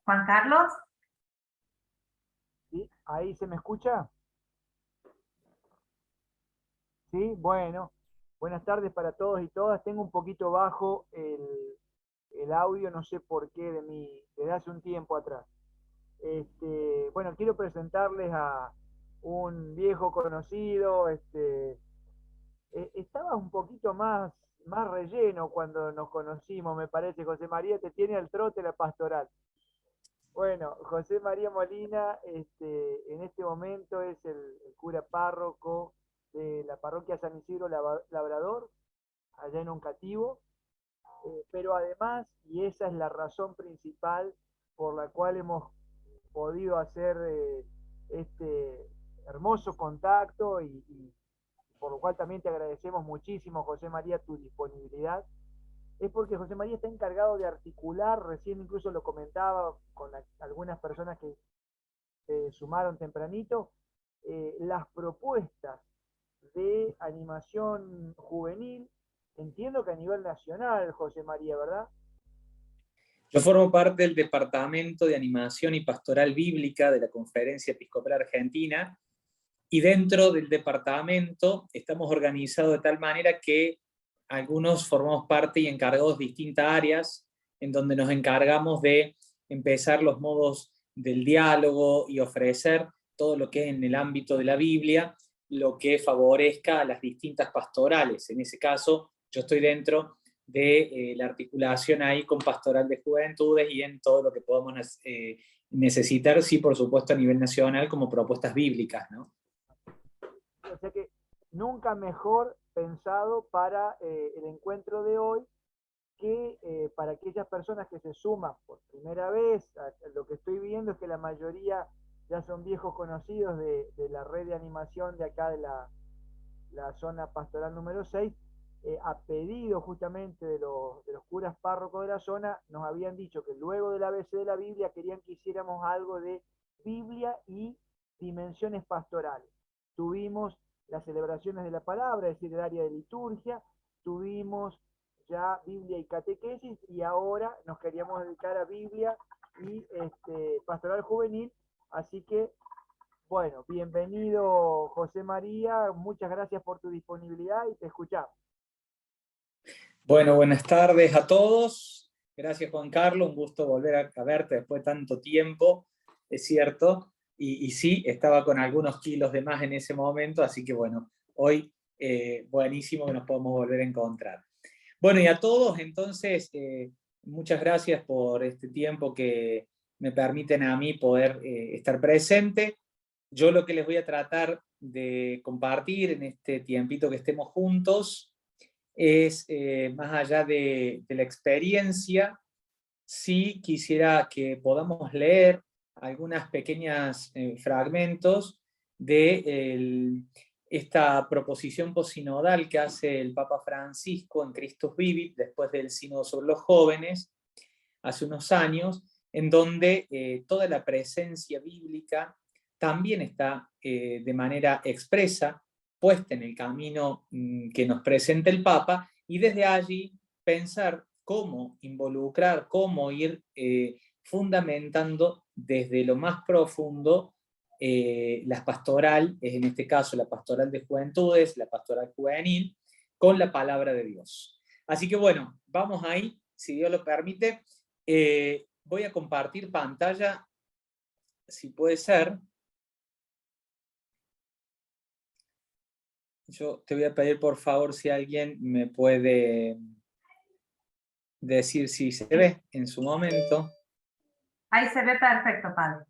Juan Carlos. ¿Sí? ¿Ahí se me escucha? Sí, bueno. Buenas tardes para todos y todas. Tengo un poquito bajo el audio, no sé por qué, desde hace un tiempo atrás. Bueno, quiero presentarles a un viejo conocido. Estaba un poquito más relleno cuando nos conocimos, me parece. José María, te tiene al trote la pastoral. Bueno, José María Molina, en este momento es el cura párroco de la parroquia San Isidro Labrador, allá en Oncativo, pero además, y esa es la razón principal por la cual hemos podido hacer este hermoso contacto y por lo cual también te agradecemos muchísimo, José María, tu disponibilidad, es porque José María está encargado de articular, recién incluso lo comentaba con algunas personas que se sumaron tempranito, las propuestas de animación juvenil, entiendo que a nivel nacional, José María, ¿verdad? Yo formo parte del Departamento de Animación y Pastoral Bíblica de la Conferencia Episcopal Argentina, y dentro del departamento estamos organizados de tal manera que algunos formamos parte y encargados de distintas áreas, en donde nos encargamos de empezar los modos del diálogo y ofrecer todo lo que es en el ámbito de la Biblia, lo que favorezca a las distintas pastorales. En ese caso, yo estoy dentro de la articulación ahí con Pastoral de Juventudes y en todo lo que podamos necesitar, sí, por supuesto, a nivel nacional, como propuestas bíblicas, ¿no? O sea que nunca mejor pensado para el encuentro de hoy que para aquellas personas que se suman por primera vez. Lo que estoy viendo es que la mayoría ya son viejos conocidos de la red de animación de acá de la zona pastoral número 6, a pedido justamente de los curas párrocos de la zona, nos habían dicho que luego del ABC de la Biblia querían que hiciéramos algo de Biblia y dimensiones pastorales. Tuvimos las celebraciones de la palabra, es decir, el área de liturgia, tuvimos ya Biblia y catequesis, y ahora nos queríamos dedicar a Biblia y pastoral juvenil, así que bueno, bienvenido José María, muchas gracias por tu disponibilidad y te escuchamos. Bueno, buenas tardes a todos. Gracias, Juan Carlos, un gusto volver a verte después de tanto tiempo, es cierto. Y sí, estaba con algunos kilos de más en ese momento, así que bueno, hoy buenísimo que nos podemos volver a encontrar. Bueno, y a todos, entonces, muchas gracias por este tiempo que me permiten a mí poder estar presente. Yo lo que les voy a tratar de compartir en este tiempito que estemos juntos es, más allá de la experiencia, sí quisiera que podamos leer algunas pequeñas fragmentos de esta proposición posinodal que hace el Papa Francisco en Christus Vivit, después del sínodo sobre los jóvenes, hace unos años, en donde toda la presencia bíblica también está de manera expresa puesta en el camino que nos presenta el Papa, y desde allí pensar cómo involucrar, cómo ir fundamentando desde lo más profundo la pastoral, en este caso la pastoral de juventudes, la pastoral juvenil, con la palabra de Dios. Así que bueno, vamos ahí, si Dios lo permite. Voy a compartir pantalla, si puede ser. Yo te voy a pedir por favor si alguien me puede decir si se ve en su momento. Ahí se ve perfecto, padre.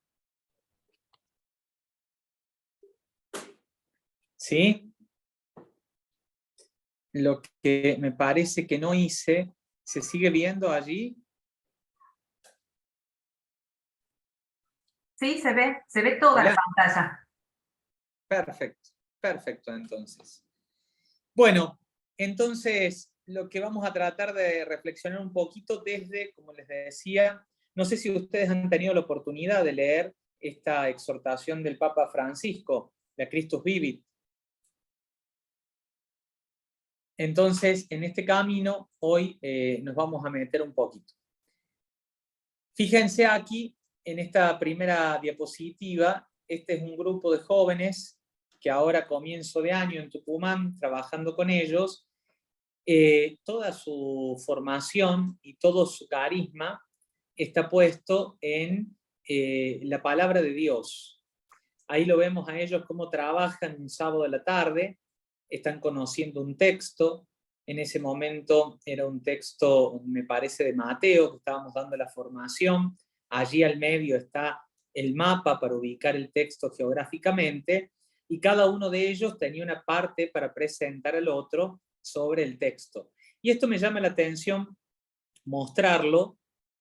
¿Sí? Lo que me parece que no hice, ¿se sigue viendo allí? Sí, se ve toda la pantalla. Perfecto, perfecto entonces. Bueno, entonces lo que vamos a tratar de reflexionar un poquito desde, como les decía, no sé si ustedes han tenido la oportunidad de leer esta exhortación del Papa Francisco, la Christus Vivit. Entonces, en este camino, hoy nos vamos a meter un poquito. Fíjense aquí en esta primera diapositiva, este es un grupo de jóvenes que ahora a comienzo de año en Tucumán, trabajando con ellos, toda su formación y todo su carisma está puesto en la palabra de Dios. Ahí lo vemos a ellos cómo trabajan un sábado a la tarde, están conociendo un texto. En ese momento era un texto, me parece, de Mateo, que estábamos dando la formación. Allí al medio está el mapa para ubicar el texto geográficamente, y cada uno de ellos tenía una parte para presentar al otro sobre el texto. Y esto me llama la atención mostrarlo,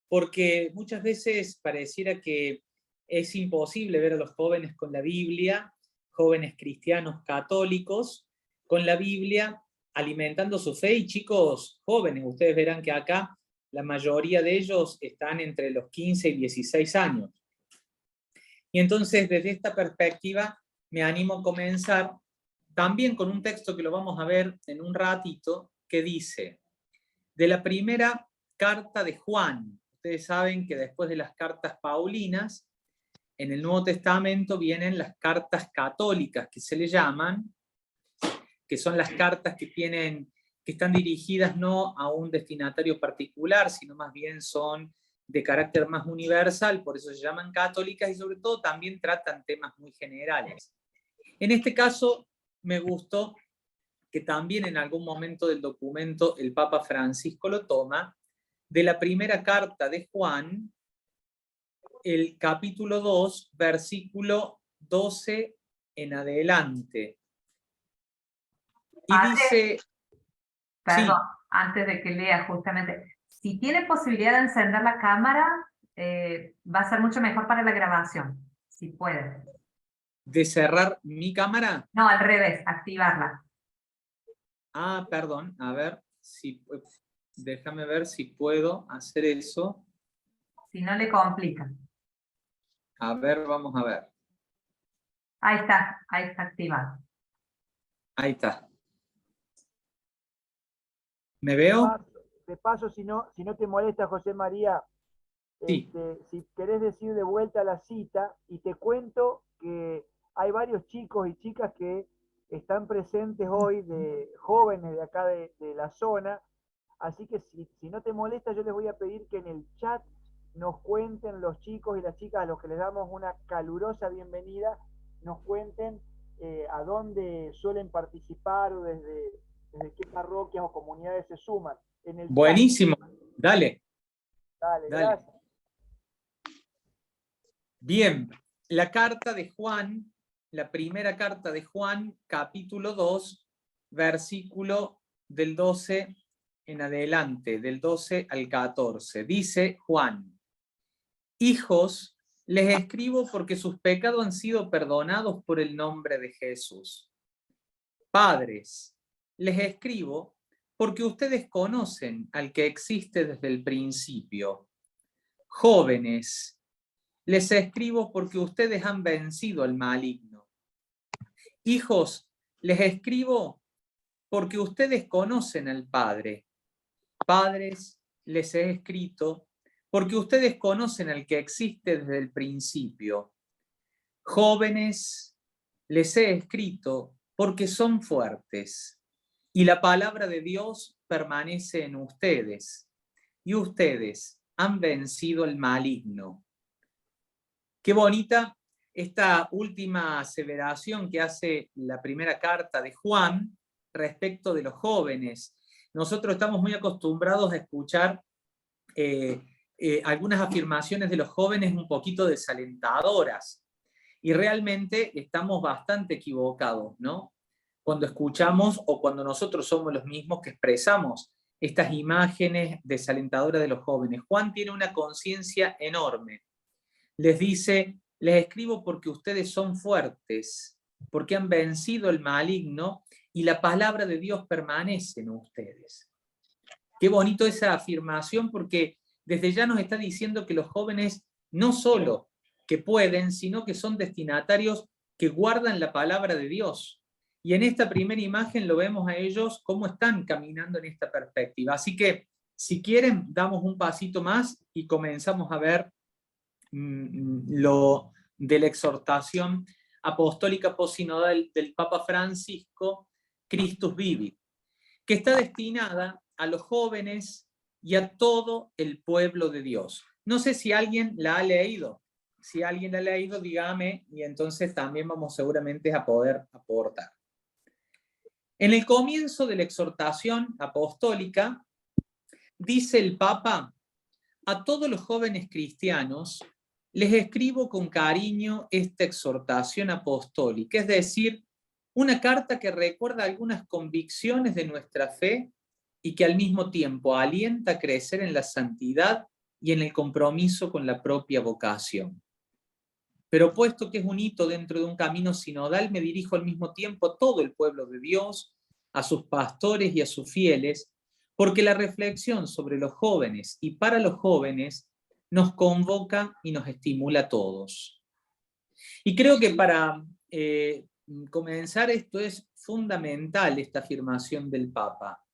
porque muchas veces pareciera que es imposible ver a los jóvenes con la Biblia, jóvenes cristianos católicos, con la Biblia alimentando su fe, y chicos jóvenes, ustedes verán que acá la mayoría de ellos están entre los 15 y 16 años. Y entonces desde esta perspectiva me animo a comenzar también con un texto que lo vamos a ver en un ratito, que dice, de la primera carta de Juan. Ustedes saben que después de las cartas paulinas, en el Nuevo Testamento vienen las cartas católicas, que se le llaman, que son las cartas que están dirigidas no a un destinatario particular, sino más bien son de carácter más universal, por eso se llaman católicas, y sobre todo también tratan temas muy generales. En este caso, me gustó que también en algún momento del documento el Papa Francisco lo toma, de la primera carta de Juan, el capítulo 2, versículo 12 en adelante. Y dice... Perdón, sí, antes de que lea justamente, si tiene posibilidad de encender la cámara, va a ser mucho mejor para la grabación, si puede. ¿de cerrar mi cámara? No, al revés, activarla. Ah, perdón, a ver, déjame ver si puedo hacer eso. Si no le complica. A ver, vamos a ver. Ahí está activado. Ahí está. ¿Me veo? De paso, si no te molesta, José María, Sí. si querés decir de vuelta la cita, y te cuento que hay varios chicos y chicas que están presentes hoy, de jóvenes de acá de la zona, así que si no te molesta, yo les voy a pedir que en el chat nos cuenten los chicos y las chicas a los que les damos una calurosa bienvenida, nos cuenten a dónde suelen participar o desde qué parroquias o comunidades se suman. En el Buenísimo, chat. dale. Dale, Dale. gracias. Bien, la carta de Juan, la primera carta de Juan, capítulo 2, versículo del 12 en adelante, del 12 al 14. Dice Juan: hijos, les escribo porque sus pecados han sido perdonados por el nombre de Jesús. Padres, les escribo porque ustedes conocen al que existe desde el principio. Jóvenes, les escribo porque ustedes han vencido al maligno. Hijos, les escribo porque ustedes conocen al Padre. Padres, les he escrito porque ustedes conocen al que existe desde el principio. Jóvenes, les he escrito porque son fuertes, y la palabra de Dios permanece en ustedes, y ustedes han vencido el maligno. Qué bonita esta última aseveración que hace la primera carta de Juan respecto de los jóvenes. Nosotros estamos muy acostumbrados a escuchar algunas afirmaciones de los jóvenes un poquito desalentadoras, y realmente estamos bastante equivocados, ¿no? Cuando escuchamos o cuando nosotros somos los mismos que expresamos estas imágenes desalentadoras de los jóvenes. Juan tiene una conciencia enorme. Les dice: les escribo porque ustedes son fuertes, porque han vencido el maligno y la palabra de Dios permanece en ustedes. Qué bonito esa afirmación, porque desde ya nos está diciendo que los jóvenes no solo que pueden, sino que son destinatarios que guardan la palabra de Dios. Y en esta primera imagen lo vemos a ellos cómo están caminando en esta perspectiva. Así que, si quieren, damos un pasito más y comenzamos a ver lo de la exhortación apostólica posinodal del Papa Francisco, Christus Vivit, que está destinada a los jóvenes y a todo el pueblo de Dios. No sé si alguien la ha leído. Si alguien la ha leído, dígame, y entonces también vamos seguramente a poder aportar. En el comienzo de la exhortación apostólica, dice el Papa: a todos los jóvenes cristianos les escribo con cariño esta exhortación apostólica, es decir, una carta que recuerda algunas convicciones de nuestra fe y que al mismo tiempo alienta a crecer en la santidad y en el compromiso con la propia vocación. Pero puesto que es un hito dentro de un camino sinodal, me dirijo al mismo tiempo a todo el pueblo de Dios, a sus pastores y a sus fieles, porque la reflexión sobre los jóvenes y para los jóvenes nos convoca y nos estimula a todos. Y creo que para comenzar esto es fundamental, esta afirmación del Papa.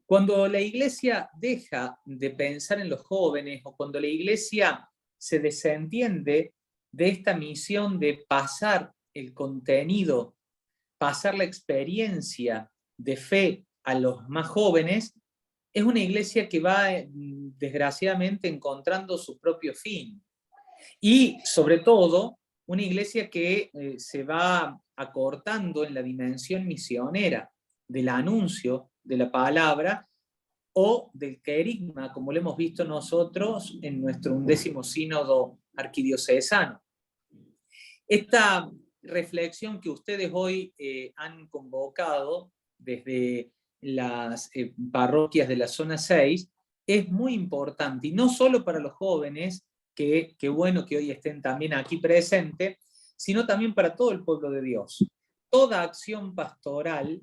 Cuando la Iglesia deja de pensar en los jóvenes, o cuando la Iglesia se desentiende de esta misión de pasar el contenido, pasar la experiencia de fe a los más jóvenes, es una iglesia que va desgraciadamente encontrando su propio fin. Y sobre todo, una iglesia que se va acortando en la dimensión misionera del anuncio de la palabra o del querigma, como lo hemos visto nosotros en nuestro 11º sínodo arquidiocesano. Esta reflexión que ustedes hoy han convocado desde las parroquias de la zona 6 es muy importante, y no solo para los jóvenes, que bueno que hoy estén también aquí presentes, sino también para todo el pueblo de Dios. Toda acción pastoral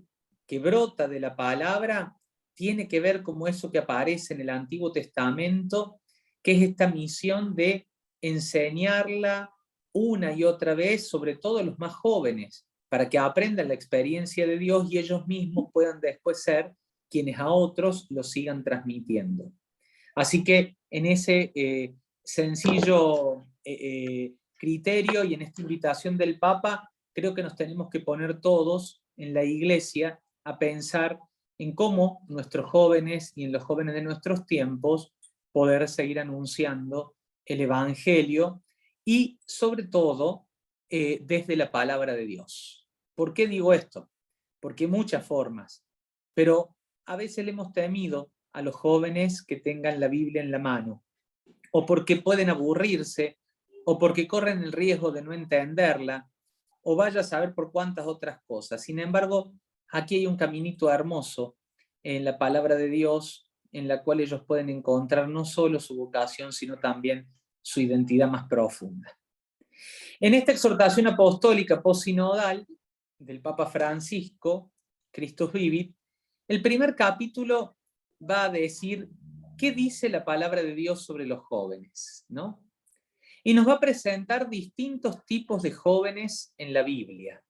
que brota de la palabra tiene que ver como eso que aparece en el Antiguo Testamento, que es esta misión de enseñarla una y otra vez, sobre todo a los más jóvenes, para que aprendan la experiencia de Dios y ellos mismos puedan después ser quienes a otros lo sigan transmitiendo. Así que en ese sencillo criterio y en esta invitación del Papa, creo que nos tenemos que poner todos en la Iglesia a pensar en cómo nuestros jóvenes y en los jóvenes de nuestros tiempos poder seguir anunciando el Evangelio y sobre todo desde la palabra de Dios. ¿Por qué digo esto? Porque hay muchas formas, pero a veces le hemos temido a los jóvenes que tengan la Biblia en la mano, o porque pueden aburrirse, o porque corren el riesgo de no entenderla, o vaya a saber por cuántas otras cosas. Sin embargo, aquí hay un caminito hermoso en la palabra de Dios, en la cual ellos pueden encontrar no solo su vocación, sino también su identidad más profunda. En esta exhortación apostólica posinodal del Papa Francisco, Christus Vivit, el primer capítulo va a decir qué dice la palabra de Dios sobre los jóvenes, ¿no? Y nos va a presentar distintos tipos de jóvenes en la Biblia.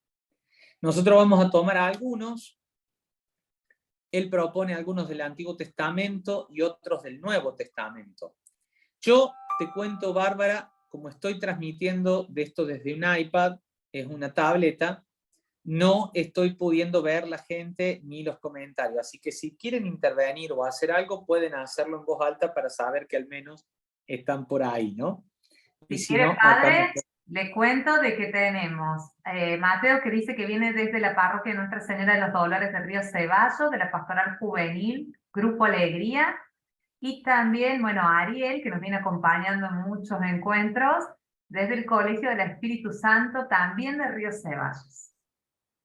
Nosotros vamos a tomar algunos. Él propone algunos del Antiguo Testamento y otros del Nuevo Testamento. Yo te cuento, Bárbara, como estoy transmitiendo de esto desde un iPad, es una tableta, no estoy pudiendo ver la gente ni los comentarios. Así que si quieren intervenir o hacer algo, pueden hacerlo en voz alta para saber que al menos están por ahí, ¿no? Y Si si quiere, no, padre, le cuento de que tenemos Mateo, que dice que viene desde la parroquia de Nuestra Señora de los Dolores de Río Ceballos, de la Pastoral Juvenil, Grupo Alegría, y también, bueno, Ariel, que nos viene acompañando en muchos encuentros, desde el Colegio del Espíritu Santo, también de Río Ceballos.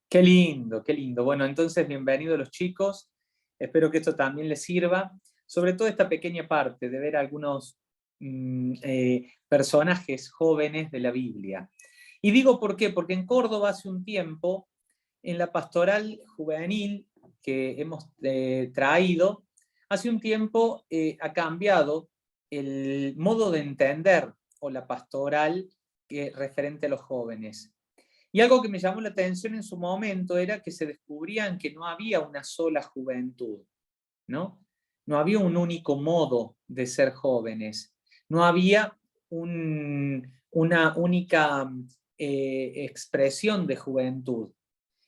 Qué lindo, qué lindo. Bueno, entonces, bienvenidos los chicos. Espero que esto también les sirva. Sobre todo esta pequeña parte de ver algunos personajes jóvenes de la Biblia. Y digo por qué, porque en Córdoba hace un tiempo, en la pastoral juvenil que hemos traído, hace un tiempo ha cambiado el modo de entender o la pastoral referente a los jóvenes. Y algo que me llamó la atención en su momento era que se descubrían que no había una sola juventud, ¿no? No había un único modo de ser jóvenes. No había una única expresión de juventud.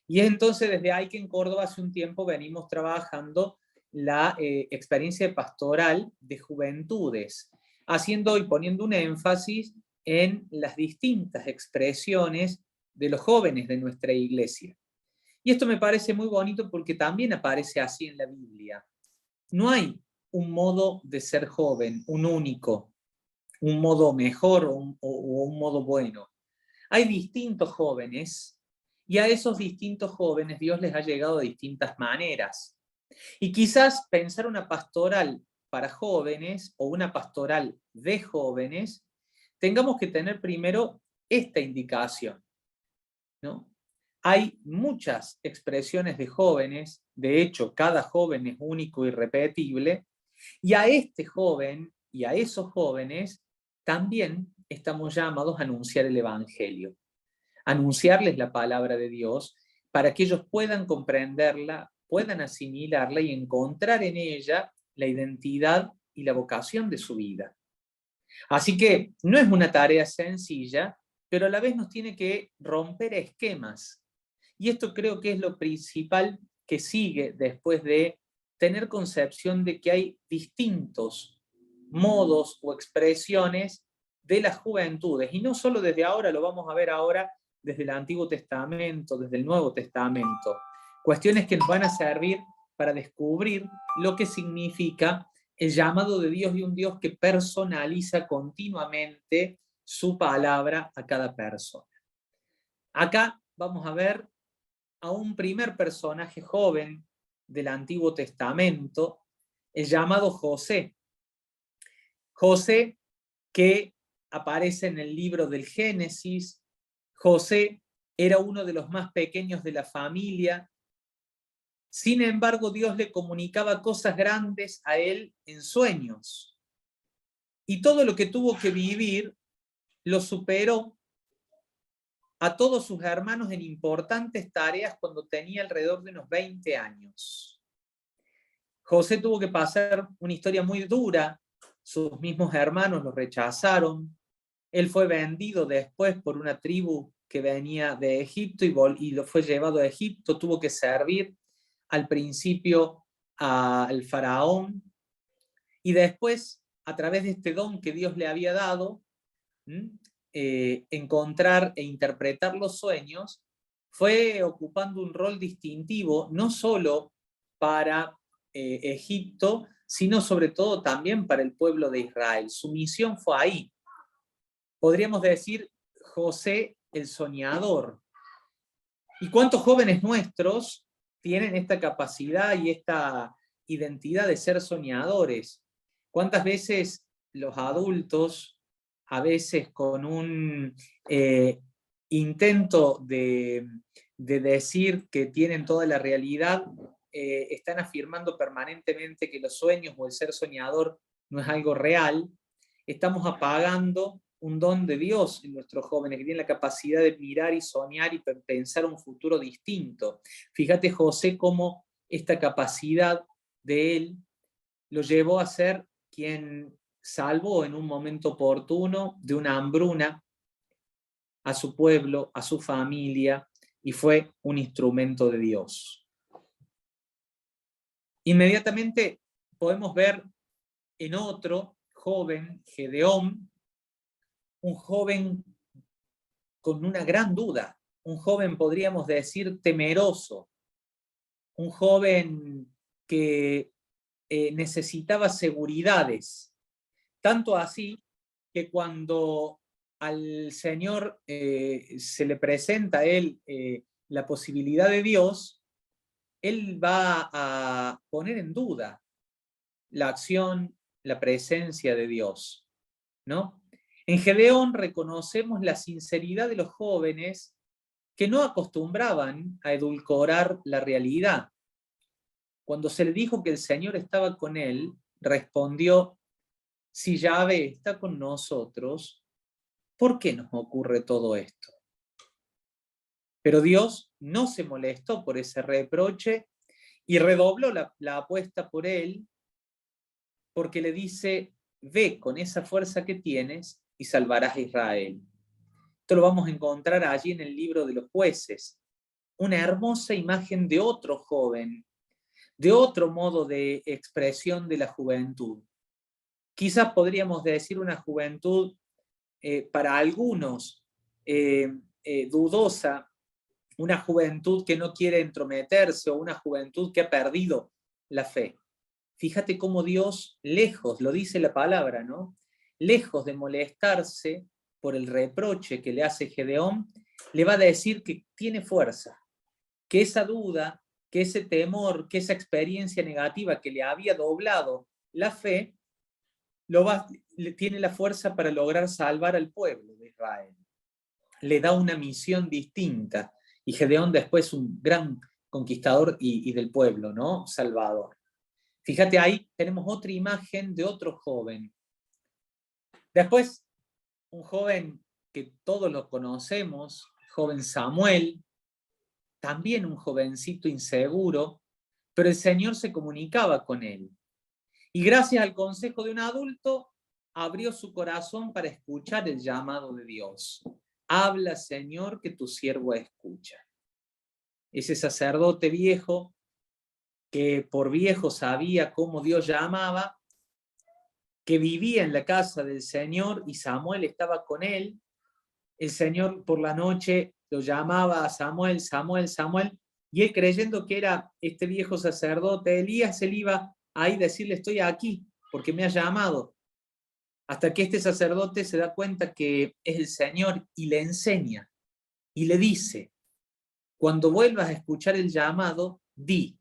Y es entonces desde ahí que en Córdoba hace un tiempo venimos trabajando la experiencia pastoral de juventudes, haciendo y poniendo un énfasis en las distintas expresiones de los jóvenes de nuestra iglesia. Y esto me parece muy bonito porque también aparece así en la Biblia. No hay un modo de ser joven, un único, un modo mejor o un modo bueno. Hay distintos jóvenes y a esos distintos jóvenes Dios les ha llegado de distintas maneras. Y quizás pensar una pastoral para jóvenes o una pastoral de jóvenes, tengamos que tener primero esta indicación, ¿no? Hay muchas expresiones de jóvenes, de hecho cada joven es único y irrepetible, y a este joven y a esos jóvenes también estamos llamados a anunciar el Evangelio, anunciarles la palabra de Dios para que ellos puedan comprenderla, puedan asimilarla y encontrar en ella la identidad y la vocación de su vida. Así que no es una tarea sencilla, pero a la vez nos tiene que romper esquemas. Y esto creo que es lo principal que sigue después de tener concepción de que hay distintos modos o expresiones de las juventudes, y no solo desde ahora, lo vamos a ver ahora desde el Antiguo Testamento, desde el Nuevo Testamento. Cuestiones que nos van a servir para descubrir lo que significa el llamado de Dios, y un Dios que personaliza continuamente su palabra a cada persona. Acá vamos a ver a un primer personaje joven del Antiguo Testamento, el llamado José. José, que aparece en el libro del Génesis. José era uno de los más pequeños de la familia. Sin embargo, Dios le comunicaba cosas grandes a él en sueños. Y todo lo que tuvo que vivir lo superó a todos sus hermanos en importantes tareas cuando tenía alrededor de unos 20 años. José tuvo que pasar una historia muy dura. Sus mismos hermanos lo rechazaron. Él fue vendido después por una tribu que venía de Egipto y lo fue llevado a Egipto. Tuvo que servir al principio al faraón, y después, a través de este don que Dios le había dado, encontrar e interpretar los sueños, fue ocupando un rol distintivo, no solo para Egipto, sino sobre todo también para el pueblo de Israel. Su misión fue ahí. Podríamos decir José el soñador. ¿Y cuántos jóvenes nuestros tienen esta capacidad y esta identidad de ser soñadores? ¿Cuántas veces los adultos, a veces con un intento de decir que tienen toda la realidad, están afirmando permanentemente que los sueños o el ser soñador no es algo real? Estamos apagando un don de Dios en nuestros jóvenes, que tienen la capacidad de mirar y soñar y pensar un futuro distinto. Fíjate, José, cómo esta capacidad de él lo llevó a ser quien salvó en un momento oportuno de una hambruna a su pueblo, a su familia, y fue un instrumento de Dios. Inmediatamente podemos ver en otro joven, Gedeón, un joven con una gran duda, un joven, podríamos decir, temeroso, un joven que necesitaba seguridades, tanto así que cuando al Señor se le presenta a él la posibilidad de Dios, él va a poner en duda la acción, la presencia de Dios, ¿no? En Gedeón reconocemos la sinceridad de los jóvenes que no acostumbraban a edulcorar la realidad. Cuando se le dijo que el Señor estaba con él, respondió: si Yahvé está con nosotros, ¿por qué nos ocurre todo esto? Pero Dios no se molestó por ese reproche y redobló la apuesta por él, porque le dice: ve con esa fuerza que tienes y salvarás a Israel. Esto lo vamos a encontrar allí en el libro de los Jueces. Una hermosa imagen de otro joven, de otro modo de expresión de la juventud. Quizás podríamos decir una juventud para algunos dudosa, una juventud que no quiere entrometerse o una juventud que ha perdido la fe. Fíjate cómo Dios, lejos, lo dice la palabra, ¿no? Lejos de molestarse por el reproche que le hace Gedeón, le va a decir que tiene fuerza, que esa duda, que ese temor, que esa experiencia negativa que le había doblado la fe, tiene la fuerza para lograr salvar al pueblo de Israel. Le da una misión distinta, y Gedeón después un gran conquistador y del pueblo, ¿no? Salvador. Fíjate, ahí tenemos otra imagen de otro joven. Después, un joven que todos lo conocemos, joven Samuel, también un jovencito inseguro, pero el Señor se comunicaba con él. Y gracias al consejo de un adulto, abrió su corazón para escuchar el llamado de Dios. Habla, Señor, que tu siervo escucha. Ese sacerdote viejo, que por viejo sabía cómo Dios llamaba, que vivía en la casa del Señor y Samuel estaba con él. El Señor por la noche lo llamaba a Samuel, Samuel, Samuel, y él, creyendo que era este viejo sacerdote Elías, él iba ahí a decirle: estoy aquí porque me ha llamado. Hasta que este sacerdote se da cuenta que es el Señor y le enseña y le dice: cuando vuelvas a escuchar el llamado, di: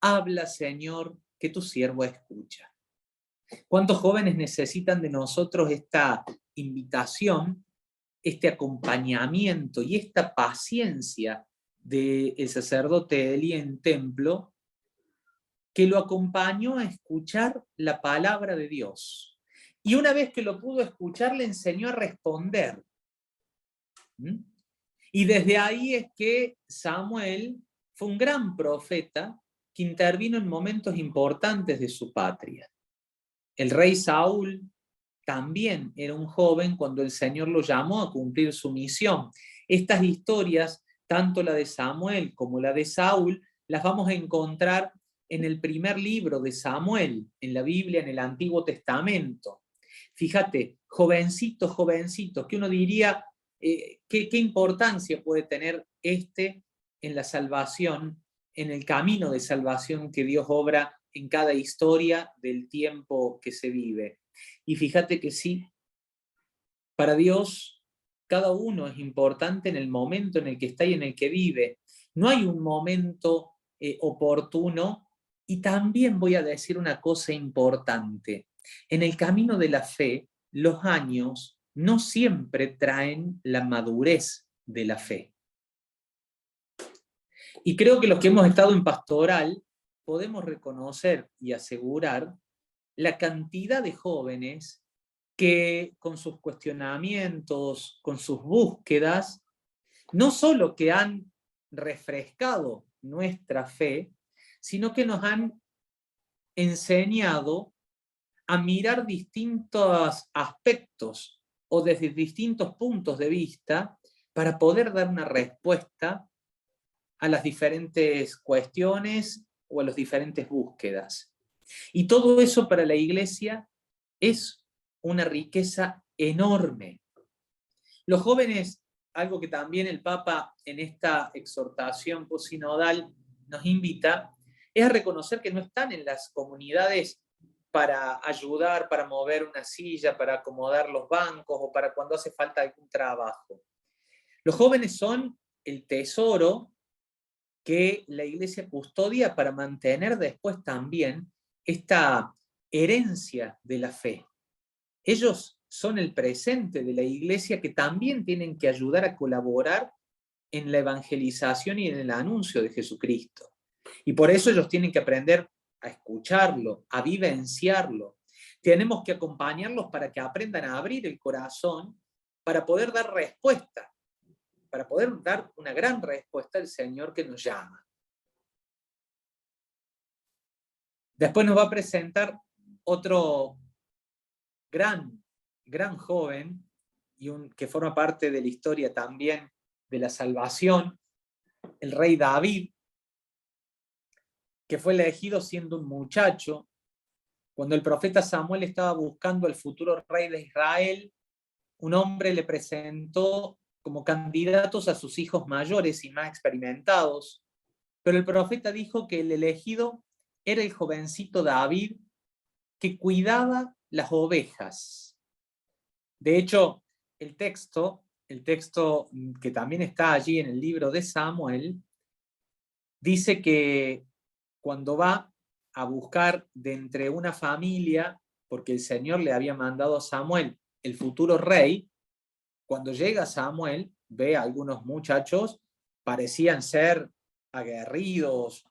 habla, Señor, que tu siervo escucha. ¿Cuántos jóvenes necesitan de nosotros esta invitación, este acompañamiento y esta paciencia del sacerdote Elí en templo, que lo acompañó a escuchar la palabra de Dios? Y una vez que lo pudo escuchar, le enseñó a responder. Y desde ahí es que Samuel fue un gran profeta que intervino en momentos importantes de su patria. El rey Saúl también era un joven cuando el Señor lo llamó a cumplir su misión. Estas historias, tanto la de Samuel como la de Saúl, las vamos a encontrar en el primer libro de Samuel, en la Biblia, en el Antiguo Testamento. Fíjate, jovencitos, que uno diría, ¿qué importancia puede tener en la salvación, en el camino de salvación que Dios obra en cada historia del tiempo que se vive? Y fíjate que sí, para Dios cada uno es importante en el momento en el que está y en el que vive. No hay un momento oportuno. Y también voy a decir una cosa importante. En el camino de la fe, los años no siempre traen la madurez de la fe. Y creo que los que hemos estado en pastoral podemos reconocer y asegurar la cantidad de jóvenes que con sus cuestionamientos, con sus búsquedas, no solo que han refrescado nuestra fe, sino que nos han enseñado a mirar distintos aspectos o desde distintos puntos de vista para poder dar una respuesta a las diferentes cuestiones o a las diferentes búsquedas. Y todo eso para la Iglesia es una riqueza enorme. Los jóvenes, algo que también el Papa en esta exhortación posinodal nos invita, es a reconocer que no están en las comunidades para ayudar, para mover una silla, para acomodar los bancos o para cuando hace falta algún trabajo. Los jóvenes son el tesoro que la Iglesia custodia para mantener después también esta herencia de la fe. Ellos son el presente de la Iglesia que también tienen que ayudar a colaborar en la evangelización y en el anuncio de Jesucristo. Y por eso ellos tienen que aprender a escucharlo, a vivenciarlo. Tenemos que acompañarlos para que aprendan a abrir el corazón para poder dar respuesta, para poder dar una gran respuesta al Señor que nos llama. Después nos va a presentar otro gran joven, que forma parte de la historia también de la salvación, el rey David, que fue elegido siendo un muchacho. Cuando el profeta Samuel estaba buscando al futuro rey de Israel, un hombre le presentó como candidatos a sus hijos mayores y más experimentados, pero el profeta dijo que el elegido era el jovencito David, que cuidaba las ovejas. De hecho, el texto que también está allí en el libro de Samuel, dice que cuando va a buscar de entre una familia, porque el Señor le había mandado a Samuel el futuro rey, cuando llega Samuel, ve a algunos muchachos, parecían ser aguerridos,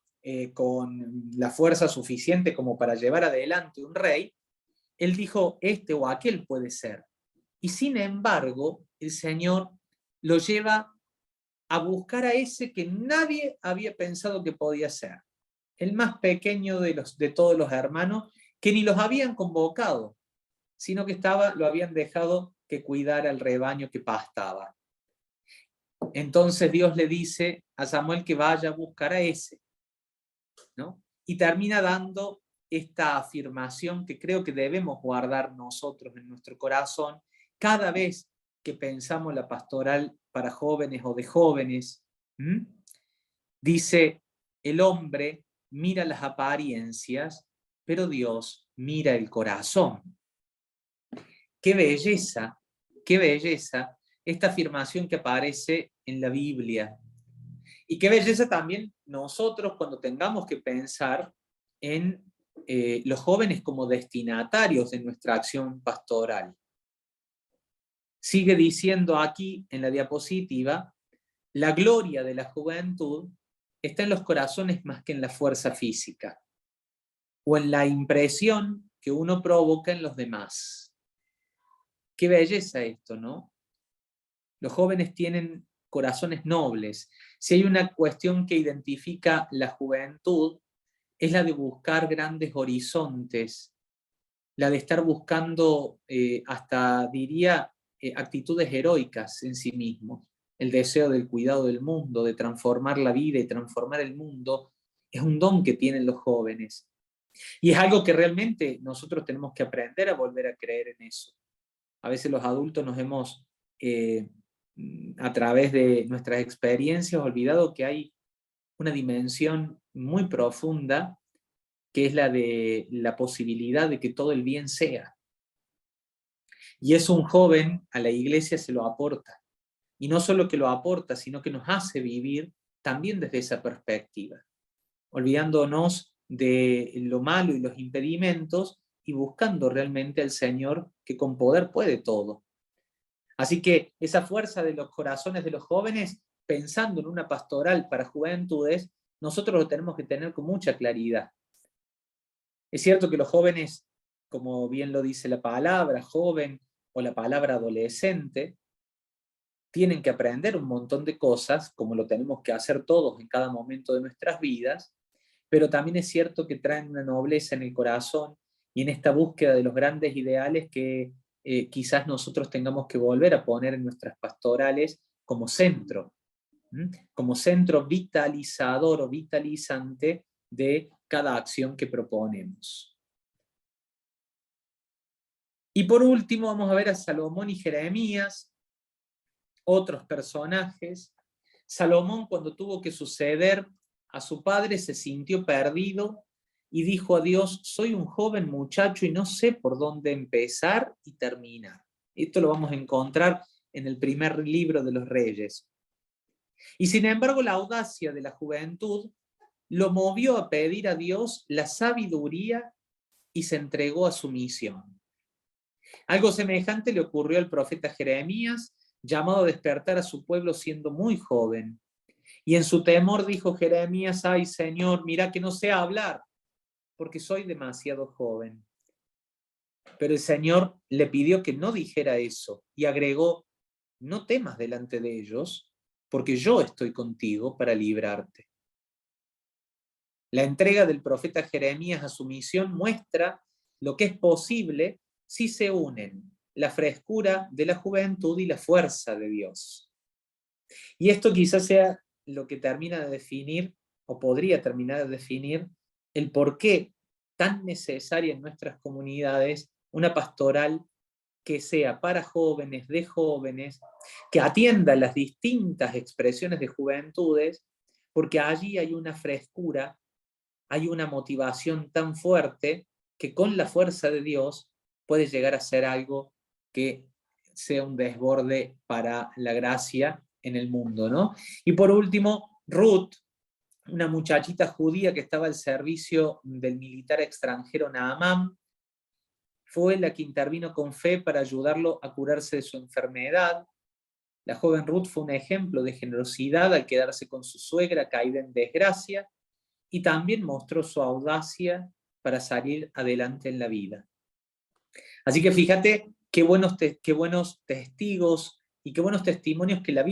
con la fuerza suficiente como para llevar adelante un rey. Él dijo, este o aquel puede ser. Y sin embargo, el Señor lo lleva a buscar a ese que nadie había pensado que podía ser, el más pequeño de todos los hermanos, que ni los habían convocado, sino que lo habían dejado que cuidara el rebaño que pastaba. Entonces Dios le dice a Samuel que vaya a buscar a ese, ¿no? Y termina dando esta afirmación que creo que debemos guardar nosotros en nuestro corazón cada vez que pensamos la pastoral para jóvenes o de jóvenes. Dice, el hombre mira las apariencias, pero Dios mira el corazón. Qué belleza esta afirmación que aparece en la Biblia. Y qué belleza también nosotros cuando tengamos que pensar en los jóvenes como destinatarios de nuestra acción pastoral. Sigue diciendo aquí en la diapositiva, la gloria de la juventud está en los corazones más que en la fuerza física, o en la impresión que uno provoca en los demás. Qué belleza esto, ¿no? Los jóvenes tienen corazones nobles. Si hay una cuestión que identifica la juventud, es la de buscar grandes horizontes, la de estar buscando, hasta diría, actitudes heroicas en sí mismos. El deseo del cuidado del mundo, de transformar la vida y transformar el mundo, es un don que tienen los jóvenes. Y es algo que realmente nosotros tenemos que aprender a volver a creer en eso. A veces los adultos nos hemos, a través de nuestras experiencias, olvidado que hay una dimensión muy profunda, que es la de la posibilidad de que todo el bien sea. Y eso un joven a la iglesia se lo aporta. Y no solo que lo aporta, sino que nos hace vivir también desde esa perspectiva, olvidándonos de lo malo y los impedimentos y buscando realmente al Señor que con poder puede todo. Así que esa fuerza de los corazones de los jóvenes, pensando en una pastoral para juventudes, nosotros lo tenemos que tener con mucha claridad. Es cierto que los jóvenes, como bien lo dice la palabra joven o la palabra adolescente, tienen que aprender un montón de cosas, como lo tenemos que hacer todos en cada momento de nuestras vidas, pero también es cierto que traen una nobleza en el corazón y en esta búsqueda de los grandes ideales que quizás nosotros tengamos que volver a poner en nuestras pastorales como centro vitalizador o vitalizante de cada acción que proponemos. Y por último vamos a ver a Salomón y Jeremías, otros personajes. Salomón, cuando tuvo que suceder a su padre, se sintió perdido y dijo a Dios, soy un joven muchacho y no sé por dónde empezar y terminar. Esto lo vamos a encontrar en el primer libro de los Reyes. Y sin embargo, la audacia de la juventud lo movió a pedir a Dios la sabiduría y se entregó a su misión. Algo semejante le ocurrió al profeta Jeremías, llamado a despertar a su pueblo siendo muy joven. Y en su temor dijo Jeremías, ay Señor, mira que no sé hablar, porque soy demasiado joven. Pero el Señor le pidió que no dijera eso y agregó, no temas delante de ellos, porque yo estoy contigo para librarte. La entrega del profeta Jeremías a su misión muestra lo que es posible si se unen la frescura de la juventud y la fuerza de Dios. Y esto quizás sea lo que termina de definir, o podría terminar de definir, el por qué tan necesaria en nuestras comunidades una pastoral que sea para jóvenes, de jóvenes, que atienda las distintas expresiones de juventudes, porque allí hay una frescura, hay una motivación tan fuerte que con la fuerza de Dios puede llegar a ser algo que sea un desborde para la gracia en el mundo, ¿no? Y por último, Ruth, una muchachita judía que estaba al servicio del militar extranjero Naamán, fue la que intervino con fe para ayudarlo a curarse de su enfermedad. La joven Ruth fue un ejemplo de generosidad al quedarse con su suegra caída en desgracia, y también mostró su audacia para salir adelante en la vida. Así que fíjate qué buenos testigos y qué buenos testimonios que la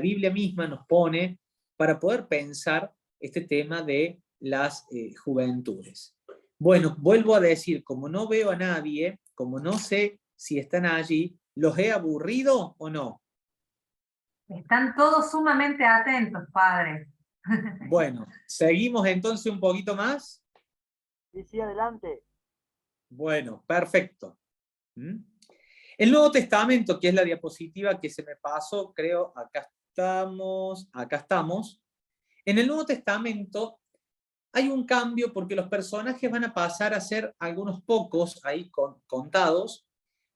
Biblia misma nos pone para poder pensar este tema de las juventudes. Bueno, vuelvo a decir, como no veo a nadie, como no sé si están allí, ¿los he aburrido o no? Están todos sumamente atentos, padre. Bueno, ¿seguimos entonces un poquito más? Sí, sí, adelante. Bueno, perfecto. El Nuevo Testamento, que es la diapositiva que se me pasó, creo, acá estamos. En el Nuevo Testamento hay un cambio porque los personajes van a pasar a ser algunos pocos ahí contados,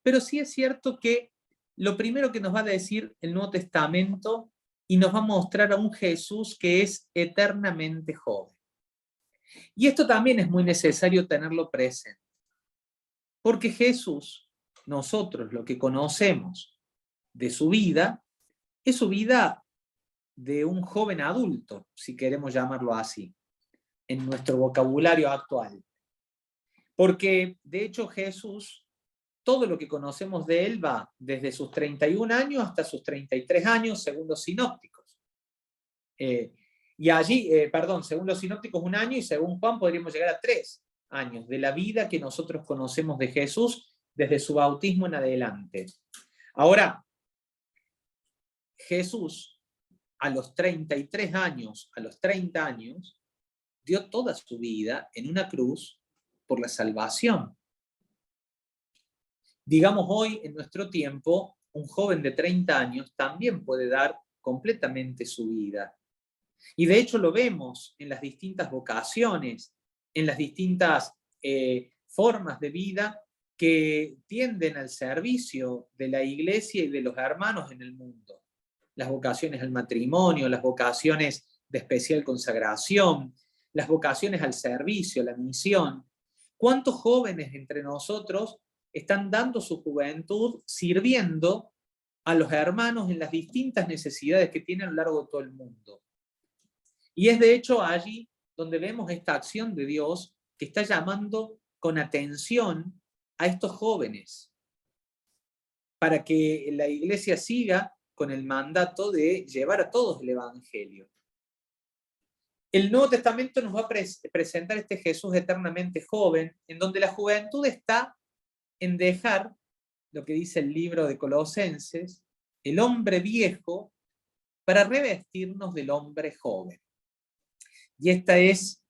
pero sí es cierto que lo primero que nos va a decir el Nuevo Testamento y nos va a mostrar a un Jesús que es eternamente joven. Y esto también es muy necesario tenerlo presente, porque Jesús, nosotros lo que conocemos de su vida, es su vida de un joven adulto, si queremos llamarlo así, en nuestro vocabulario actual. Porque, de hecho, Jesús, todo lo que conocemos de él va desde sus 31 años hasta sus 33 años, según los sinópticos. Y allí, según los sinópticos 1 año, y según Juan podríamos llegar a 3 años de la vida que nosotros conocemos de Jesús desde su bautismo en adelante. Ahora, Jesús, a los 33 años, a los 30 años, dio toda su vida en una cruz por la salvación. Digamos, hoy, en nuestro tiempo, un joven de 30 años también puede dar completamente su vida. Y de hecho lo vemos en las distintas vocaciones, en las distintas formas de vida que tienden al servicio de la iglesia y de los hermanos en el mundo. Las vocaciones al matrimonio, las vocaciones de especial consagración, las vocaciones al servicio, la misión. ¿Cuántos jóvenes entre nosotros están dando su juventud sirviendo a los hermanos en las distintas necesidades que tienen a lo largo de todo el mundo? Y es de hecho allí donde vemos esta acción de Dios que está llamando con atención a estos jóvenes para que la iglesia siga con el mandato de llevar a todos el Evangelio. El Nuevo Testamento nos va a presentar este Jesús eternamente joven, en donde la juventud está en dejar, lo que dice el libro de Colosenses, el hombre viejo para revestirnos del hombre joven. Y esta es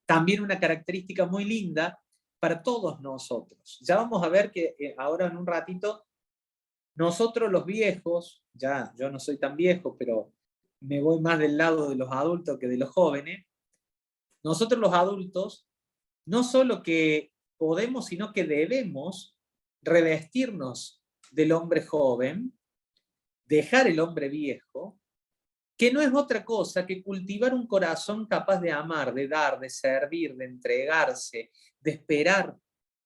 también una característica muy linda para todos nosotros. Ya vamos a ver que ahora en un ratito, nosotros los viejos, ya yo no soy tan viejo, pero me voy más del lado de los adultos que de los jóvenes, nosotros los adultos, no solo que podemos, sino que debemos revestirnos del hombre joven, dejar el hombre viejo, que no es otra cosa que cultivar un corazón capaz de amar, de dar, de servir, de entregarse, de esperar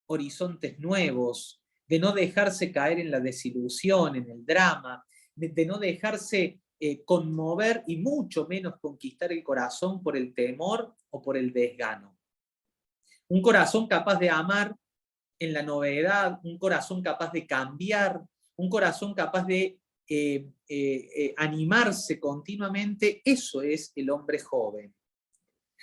horizontes nuevos, de no dejarse caer en la desilusión, en el drama, de no dejarse conmover y mucho menos conquistar el corazón por el temor o por el desgano. Un corazón capaz de amar en la novedad, un corazón capaz de cambiar, un corazón capaz de animarse continuamente, eso es el hombre joven.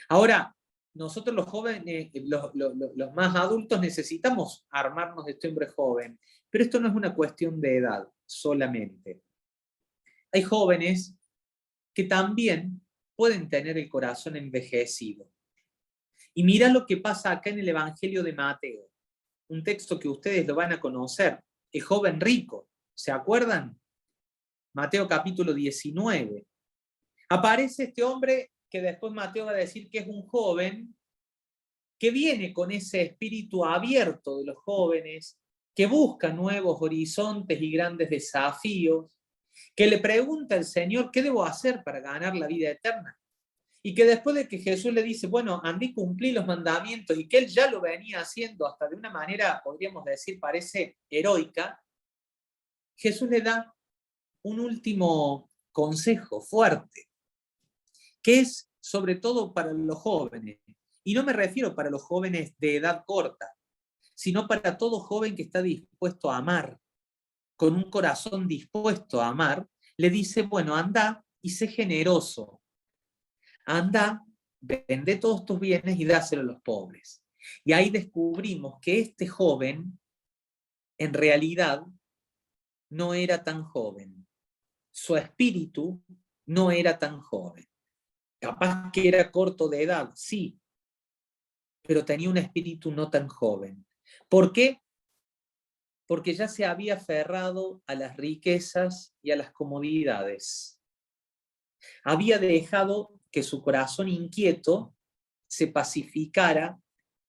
Ahora, nosotros los jóvenes, los más adultos necesitamos armarnos de este hombre joven, pero esto no es una cuestión de edad solamente. Hay jóvenes que también pueden tener el corazón envejecido. Y mira lo que pasa acá en el Evangelio de Mateo, un texto que ustedes lo van a conocer, el joven rico, ¿se acuerdan? Mateo capítulo 19. Aparece este hombre que después Mateo va a decir que es un joven que viene con ese espíritu abierto de los jóvenes, que busca nuevos horizontes y grandes desafíos, que le pregunta al Señor, ¿qué debo hacer para ganar la vida eterna? Y que después de que Jesús le dice, bueno, andé y cumplí los mandamientos, y que él ya lo venía haciendo hasta de una manera, podríamos decir, parece heroica, Jesús le da un último consejo fuerte, que es sobre todo para los jóvenes. Y no me refiero para los jóvenes de edad corta, sino para todo joven que está dispuesto a amar, con un corazón dispuesto a amar, le dice, bueno, anda y sé generoso. Anda, vende todos tus bienes y dáselo a los pobres. Y ahí descubrimos que este joven, en realidad, no era tan joven. Su espíritu no era tan joven. Capaz que era corto de edad, sí, pero tenía un espíritu no tan joven. ¿Por qué? Porque ya se había aferrado a las riquezas y a las comodidades. Había dejado que su corazón inquieto se pacificara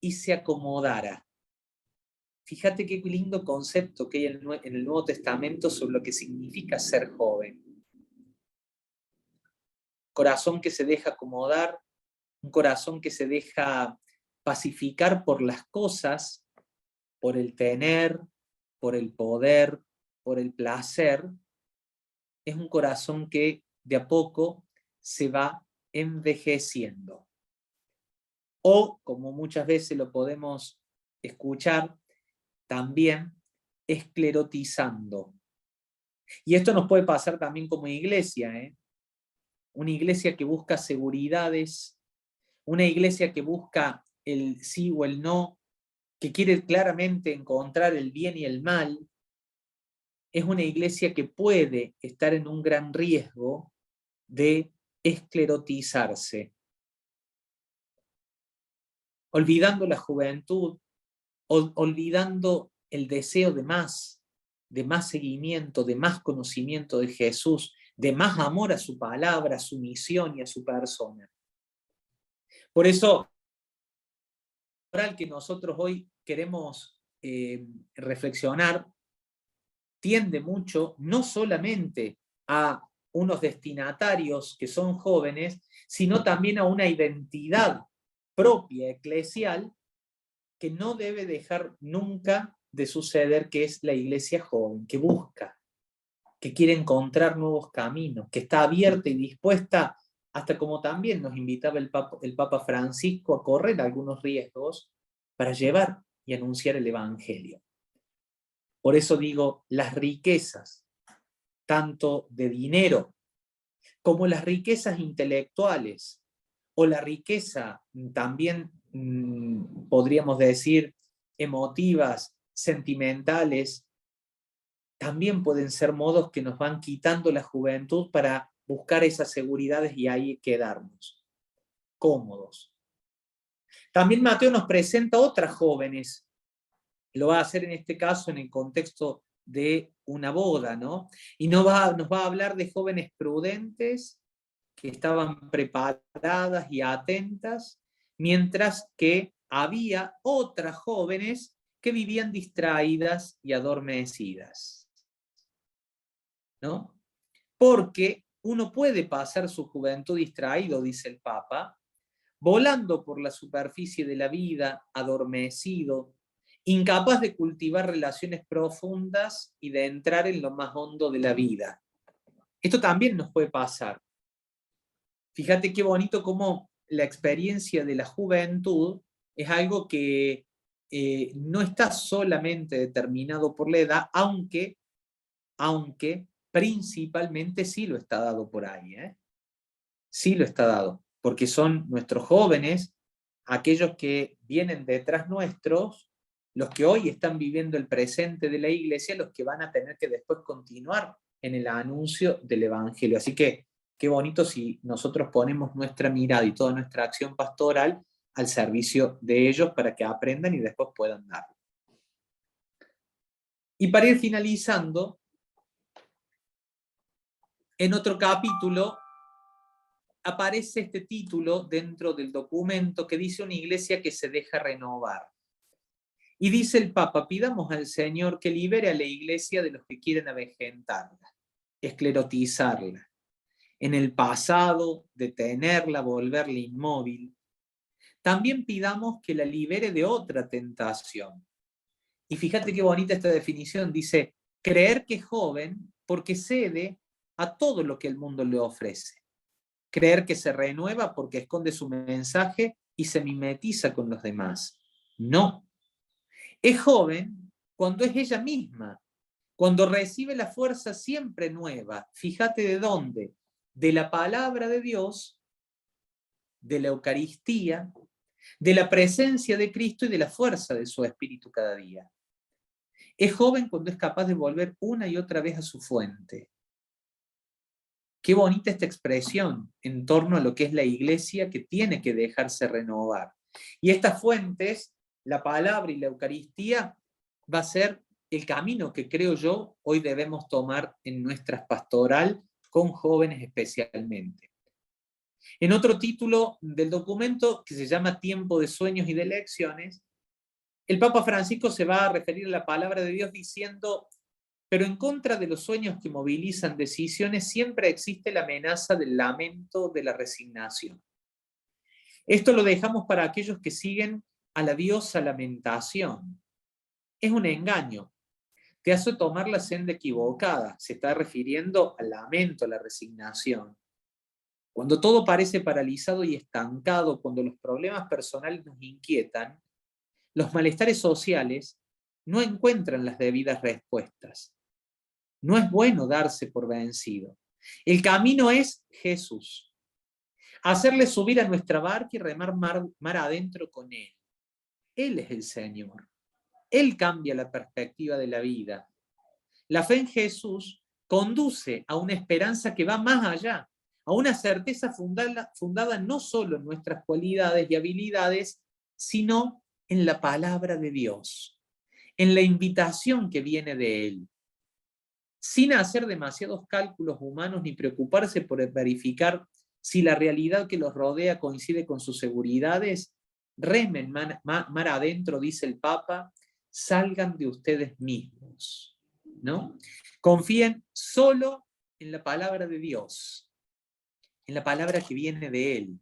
y se acomodara. Fíjate qué lindo concepto que hay en el Nuevo Testamento sobre lo que significa ser joven. Corazón que se deja acomodar, un corazón que se deja pacificar por las cosas, por el tener, por el poder, por el placer. Es un corazón que de a poco se va envejeciendo. O, como muchas veces lo podemos escuchar, también esclerotizando. Y esto nos puede pasar también como iglesia, ¿eh? Una iglesia que busca seguridades, una iglesia que busca el sí o el no, que quiere claramente encontrar el bien y el mal, es una iglesia que puede estar en un gran riesgo de esclerotizarse, olvidando la juventud, olvidando el deseo de más seguimiento, de más conocimiento de Jesús, de más amor a su palabra, a su misión y a su persona. Por eso, el que nosotros hoy queremos reflexionar tiende mucho no solamente a unos destinatarios que son jóvenes, sino también a una identidad propia, eclesial, que no debe dejar nunca de suceder, que es la iglesia joven, que busca, que quiere encontrar nuevos caminos, que está abierta y dispuesta, hasta como también nos invitaba el Papa Francisco, a correr algunos riesgos para llevar y anunciar el Evangelio. Por eso digo, las riquezas, tanto de dinero como las riquezas intelectuales, o la riqueza también, podríamos decir, emotivas, sentimentales, también pueden ser modos que nos van quitando la juventud para buscar esas seguridades y ahí quedarnos cómodos. También Mateo nos presenta otras jóvenes, lo va a hacer en este caso en el contexto de una boda, ¿no? Y nos va a hablar de jóvenes prudentes que estaban preparadas y atentas, mientras que había otras jóvenes que vivían distraídas y adormecidas, ¿no? Porque uno puede pasar su juventud distraído, dice el Papa, volando por la superficie de la vida, adormecido, incapaz de cultivar relaciones profundas y de entrar en lo más hondo de la vida. Esto también nos puede pasar. Fíjate qué bonito cómo la experiencia de la juventud es algo que no está solamente determinado por la edad, aunque principalmente sí lo está dado por ahí, ¿eh? Sí lo está dado, porque son nuestros jóvenes aquellos que vienen detrás nuestros, los que hoy están viviendo el presente de la iglesia, los que van a tener que después continuar en el anuncio del Evangelio. Así que qué bonito si nosotros ponemos nuestra mirada y toda nuestra acción pastoral al servicio de ellos para que aprendan y después puedan darlo. Y para ir finalizando, en otro capítulo aparece este título dentro del documento que dice una iglesia que se deja renovar. Y dice el Papa, pidamos al Señor que libere a la iglesia de los que quieren avejentarla, esclerotizarla, en el pasado, detenerla, volverla inmóvil. También pidamos que la libere de otra tentación. Y fíjate qué bonita esta definición, dice, creer que es joven porque cede a todo lo que el mundo le ofrece. Creer que se renueva porque esconde su mensaje y se mimetiza con los demás. No. Es joven cuando es ella misma, cuando recibe la fuerza siempre nueva. Fíjate de dónde. De la palabra de Dios, de la Eucaristía, de la presencia de Cristo y de la fuerza de su Espíritu cada día. Es joven cuando es capaz de volver una y otra vez a su fuente. Qué bonita esta expresión en torno a lo que es la iglesia que tiene que dejarse renovar. Y estas fuentes, la palabra y la Eucaristía, va a ser el camino que creo yo hoy debemos tomar en nuestra pastoral con jóvenes especialmente. En otro título del documento, que se llama Tiempo de Sueños y de Elecciones, el Papa Francisco se va a referir a la palabra de Dios diciendo: pero en contra de los sueños que movilizan decisiones siempre existe la amenaza del lamento, de la resignación. Esto lo dejamos para aquellos que siguen a la diosa lamentación. Es un engaño. Te hace tomar la senda equivocada. Se está refiriendo al lamento, a la resignación. Cuando todo parece paralizado y estancado, cuando los problemas personales nos inquietan, los malestares sociales no encuentran las debidas respuestas. No es bueno darse por vencido. El camino es Jesús. Hacerle subir a nuestra barca y remar mar adentro con Él. Él es el Señor. Él cambia la perspectiva de la vida. La fe en Jesús conduce a una esperanza que va más allá, a una certeza fundada no solo en nuestras cualidades y habilidades, sino en la palabra de Dios, en la invitación que viene de Él. Sin hacer demasiados cálculos humanos ni preocuparse por verificar si la realidad que los rodea coincide con sus seguridades, remen mar adentro, dice el Papa, salgan de ustedes mismos, ¿no? Confíen solo en la palabra de Dios, en la palabra que viene de Él.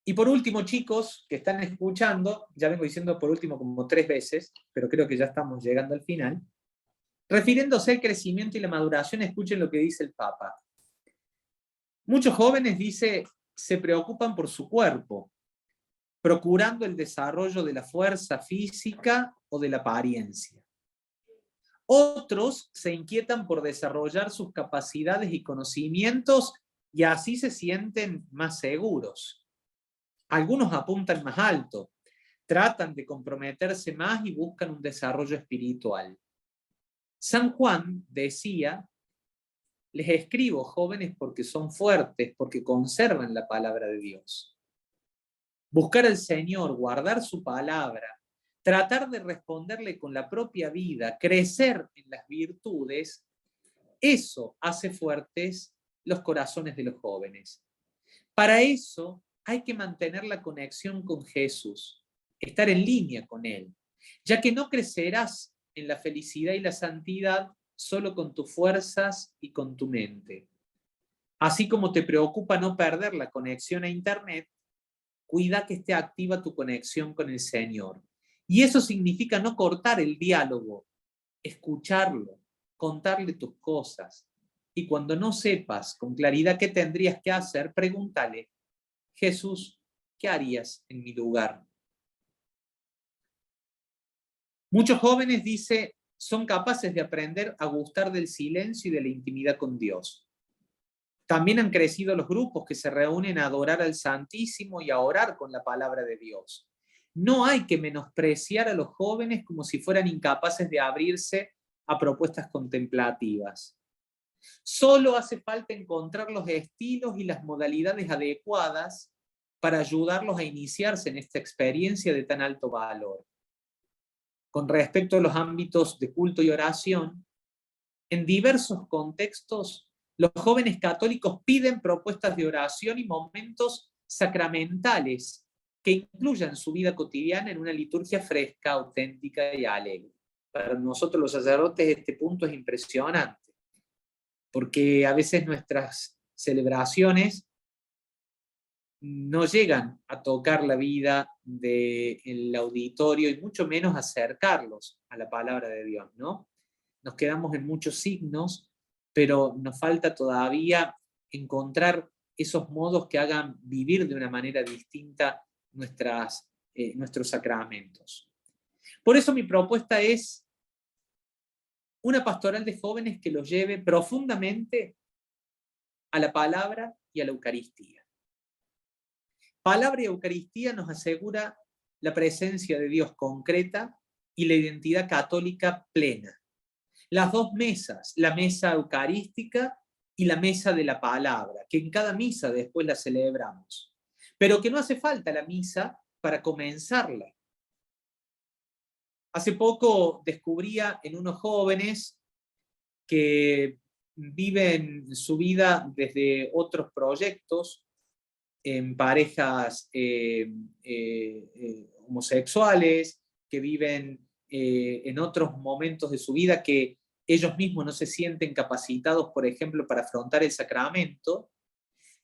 Y por último, chicos, que están escuchando, ya vengo diciendo por último como 3 veces, pero creo que ya estamos llegando al final. Refiriéndose al crecimiento y la maduración, escuchen lo que dice el Papa. Muchos jóvenes, dice, se preocupan por su cuerpo, procurando el desarrollo de la fuerza física o de la apariencia. Otros se inquietan por desarrollar sus capacidades y conocimientos y así se sienten más seguros. Algunos apuntan más alto, tratan de comprometerse más y buscan un desarrollo espiritual. San Juan decía: les escribo, jóvenes, porque son fuertes, porque conservan la palabra de Dios. Buscar al Señor, guardar su palabra, tratar de responderle con la propia vida, crecer en las virtudes, eso hace fuertes los corazones de los jóvenes. Para eso hay que mantener la conexión con Jesús, estar en línea con Él, ya que no crecerás en la felicidad y la santidad solo con tus fuerzas y con tu mente. Así como te preocupa no perder la conexión a Internet, cuida que esté activa tu conexión con el Señor. Y eso significa no cortar el diálogo, escucharlo, contarle tus cosas. Y cuando no sepas con claridad qué tendrías que hacer, pregúntale: Jesús, ¿qué harías en mi lugar? Muchos jóvenes, dice, son capaces de aprender a gustar del silencio y de la intimidad con Dios. También han crecido los grupos que se reúnen a adorar al Santísimo y a orar con la palabra de Dios. No hay que menospreciar a los jóvenes como si fueran incapaces de abrirse a propuestas contemplativas. Solo hace falta encontrar los estilos y las modalidades adecuadas para ayudarlos a iniciarse en esta experiencia de tan alto valor. Con respecto a los ámbitos de culto y oración, en diversos contextos, los jóvenes católicos piden propuestas de oración y momentos sacramentales que incluyan su vida cotidiana en una liturgia fresca, auténtica y alegre. Para nosotros los sacerdotes este punto es impresionante, porque a veces nuestras celebraciones no llegan a tocar la vida del auditorio y mucho menos acercarlos a la palabra de Dios, ¿no? Nos quedamos en muchos signos, pero nos falta todavía encontrar esos modos que hagan vivir de una manera distinta nuestros sacramentos. Por eso mi propuesta es una pastoral de jóvenes que los lleve profundamente a la palabra y a la Eucaristía. Palabra y Eucaristía nos asegura la presencia de Dios concreta y la identidad católica plena. Las dos mesas, la mesa eucarística y la mesa de la palabra, que en cada misa después la celebramos, pero que no hace falta la misa para comenzarla. Hace poco descubría en unos jóvenes que viven su vida desde otros proyectos, en parejas homosexuales, que viven en otros momentos de su vida que ellos mismos no se sienten capacitados, por ejemplo, para afrontar el sacramento,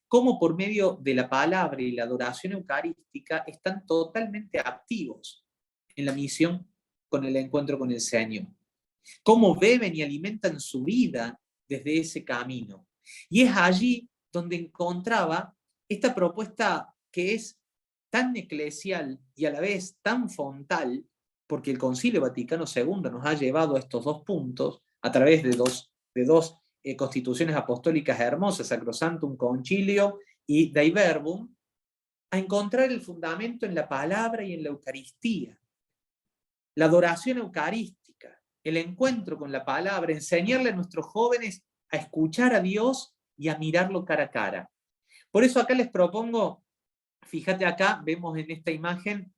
como por medio de la palabra y la adoración eucarística están totalmente activos en la misión con el encuentro con el Señor. Cómo beben y alimentan su vida desde ese camino. Y es allí donde encontraba esta propuesta que es tan eclesial y a la vez tan fontal, porque el Concilio Vaticano II nos ha llevado a estos dos puntos a través de dos constituciones apostólicas hermosas, Sacrosanctum Concilio y Dei Verbum, a encontrar el fundamento en la palabra y en la Eucaristía. La adoración eucarística, el encuentro con la palabra, enseñarle a nuestros jóvenes a escuchar a Dios y a mirarlo cara a cara. Por eso acá les propongo, fíjate acá, vemos en esta imagen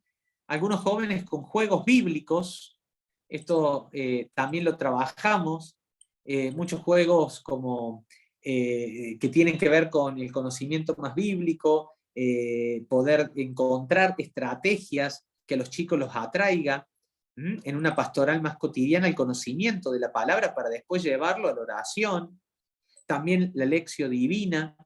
algunos jóvenes con juegos bíblicos. Esto también lo trabajamos, muchos juegos como, que tienen que ver con el conocimiento más bíblico, poder encontrar estrategias que a los chicos los atraiga en una pastoral más cotidiana, el conocimiento de la palabra para después llevarlo a la oración. También la lección divina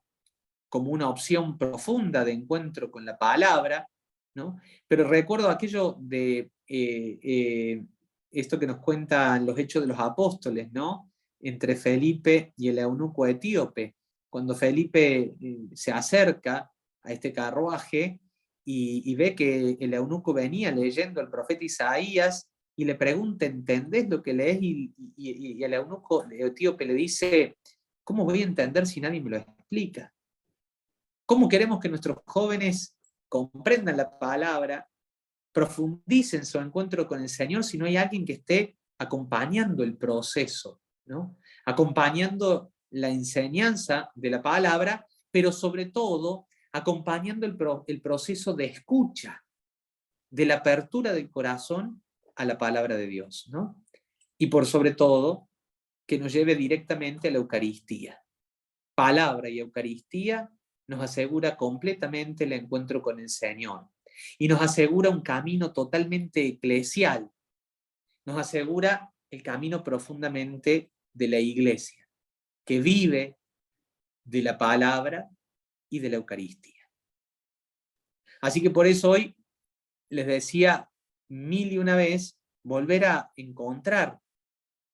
como una opción profunda de encuentro con la palabra, ¿no? Pero recuerdo aquello de esto que nos cuentan los Hechos de los Apóstoles, ¿no? Entre Felipe y el eunuco etíope. Cuando Felipe se acerca a este carruaje y ve que el eunuco venía leyendo al profeta Isaías y le pregunta, ¿entendés lo que lees? Y el eunuco etíope le dice, ¿cómo voy a entender si nadie me lo explica? ¿Cómo queremos que nuestros jóvenes comprendan la palabra, profundicen su encuentro con el Señor si no hay alguien que esté acompañando el proceso, ¿no? Acompañando la enseñanza de la palabra, pero sobre todo acompañando el proceso de escucha, de la apertura del corazón a la palabra de Dios, ¿no? Y por sobre todo, que nos lleve directamente a la Eucaristía. Palabra y Eucaristía nos asegura completamente el encuentro con el Señor. Y nos asegura un camino totalmente eclesial. Nos asegura el camino profundamente de la Iglesia, que vive de la palabra y de la Eucaristía. Así que por eso hoy les decía 1001 vez, volver a encontrar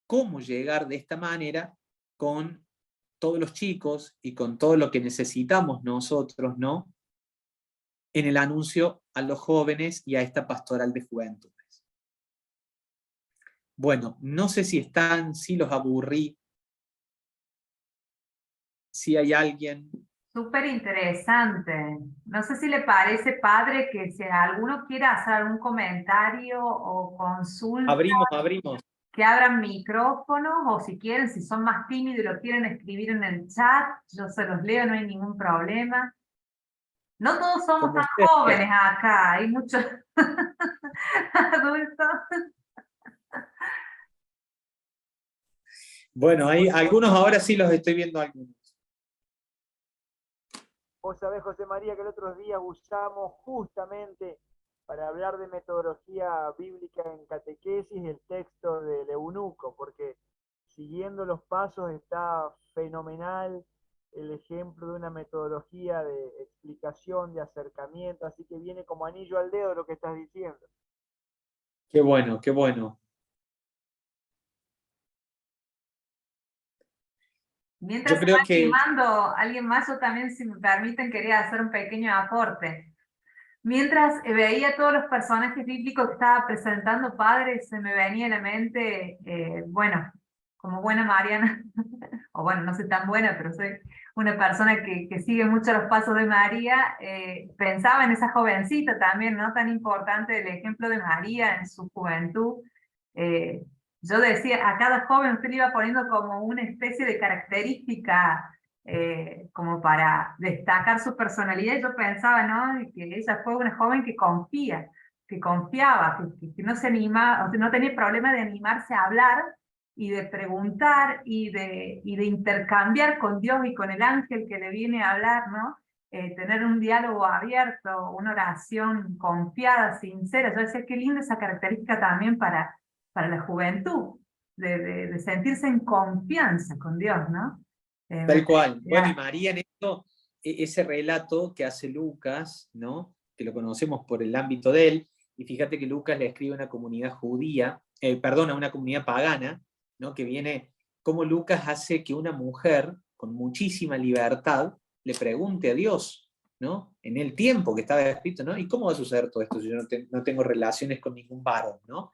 cómo llegar de esta manera con todos los chicos y con todo lo que necesitamos nosotros, ¿no? En el anuncio a los jóvenes y a esta pastoral de juventudes. Bueno, no sé si los aburrí, si hay alguien. Súper interesante. No sé si le parece, padre, que si alguno quiere hacer algún comentario o consulta, Abrimos. que abran micrófonos, o si quieren, si son más tímidos y lo quieren escribir en el chat, yo se los leo, no hay ningún problema. No todos somos Como tan ustedes jóvenes quieran. acá, hay muchos adultos. Bueno, hay algunos ahora sí los estoy viendo algunos. Vos sabés, José María, que el otro día usamos justamente para hablar de metodología bíblica en catequesis el texto del eunuco, porque siguiendo los pasos está fenomenal el ejemplo de una metodología de explicación, de acercamiento, así que viene como anillo al dedo lo que estás diciendo. Qué bueno, qué bueno. Mientras Yo se va creo que, animando alguien más, yo también, si me permiten, quería hacer un pequeño aporte. Mientras veía todos los personajes bíblicos que estaba presentando padre, se me venía a la mente, bueno, como buena Mariana, o bueno, no soy tan buena, pero soy una persona que sigue mucho los pasos de María, pensaba en esa jovencita también, ¿no? Tan importante el ejemplo de María en su juventud. Eh, yo decía, a cada joven usted le iba poniendo como una especie de característica como para destacar su personalidad, y yo pensaba, ¿no? Que ella fue una joven que confía, que confiaba, que no se animaba, o sea, no tenía problema de animarse a hablar y de preguntar y de intercambiar con Dios y con el ángel que le viene a hablar, ¿no? Tener un diálogo abierto, una oración confiada, sincera. Yo decía, qué linda esa característica también para la juventud, de sentirse en confianza con Dios, ¿no? Me tal cual. Bueno, y parecía. María en esto, ese relato que hace Lucas, ¿no? Que lo conocemos por el ámbito de él, y fíjate que Lucas le escribe a una comunidad judía, perdón, a una comunidad pagana, ¿no? Que viene, como Lucas hace que una mujer con muchísima libertad le pregunte a Dios, ¿no? En el tiempo que estaba escrito, ¿no? ¿Y cómo va a suceder todo esto si yo no tengo relaciones con ningún varón, ¿no?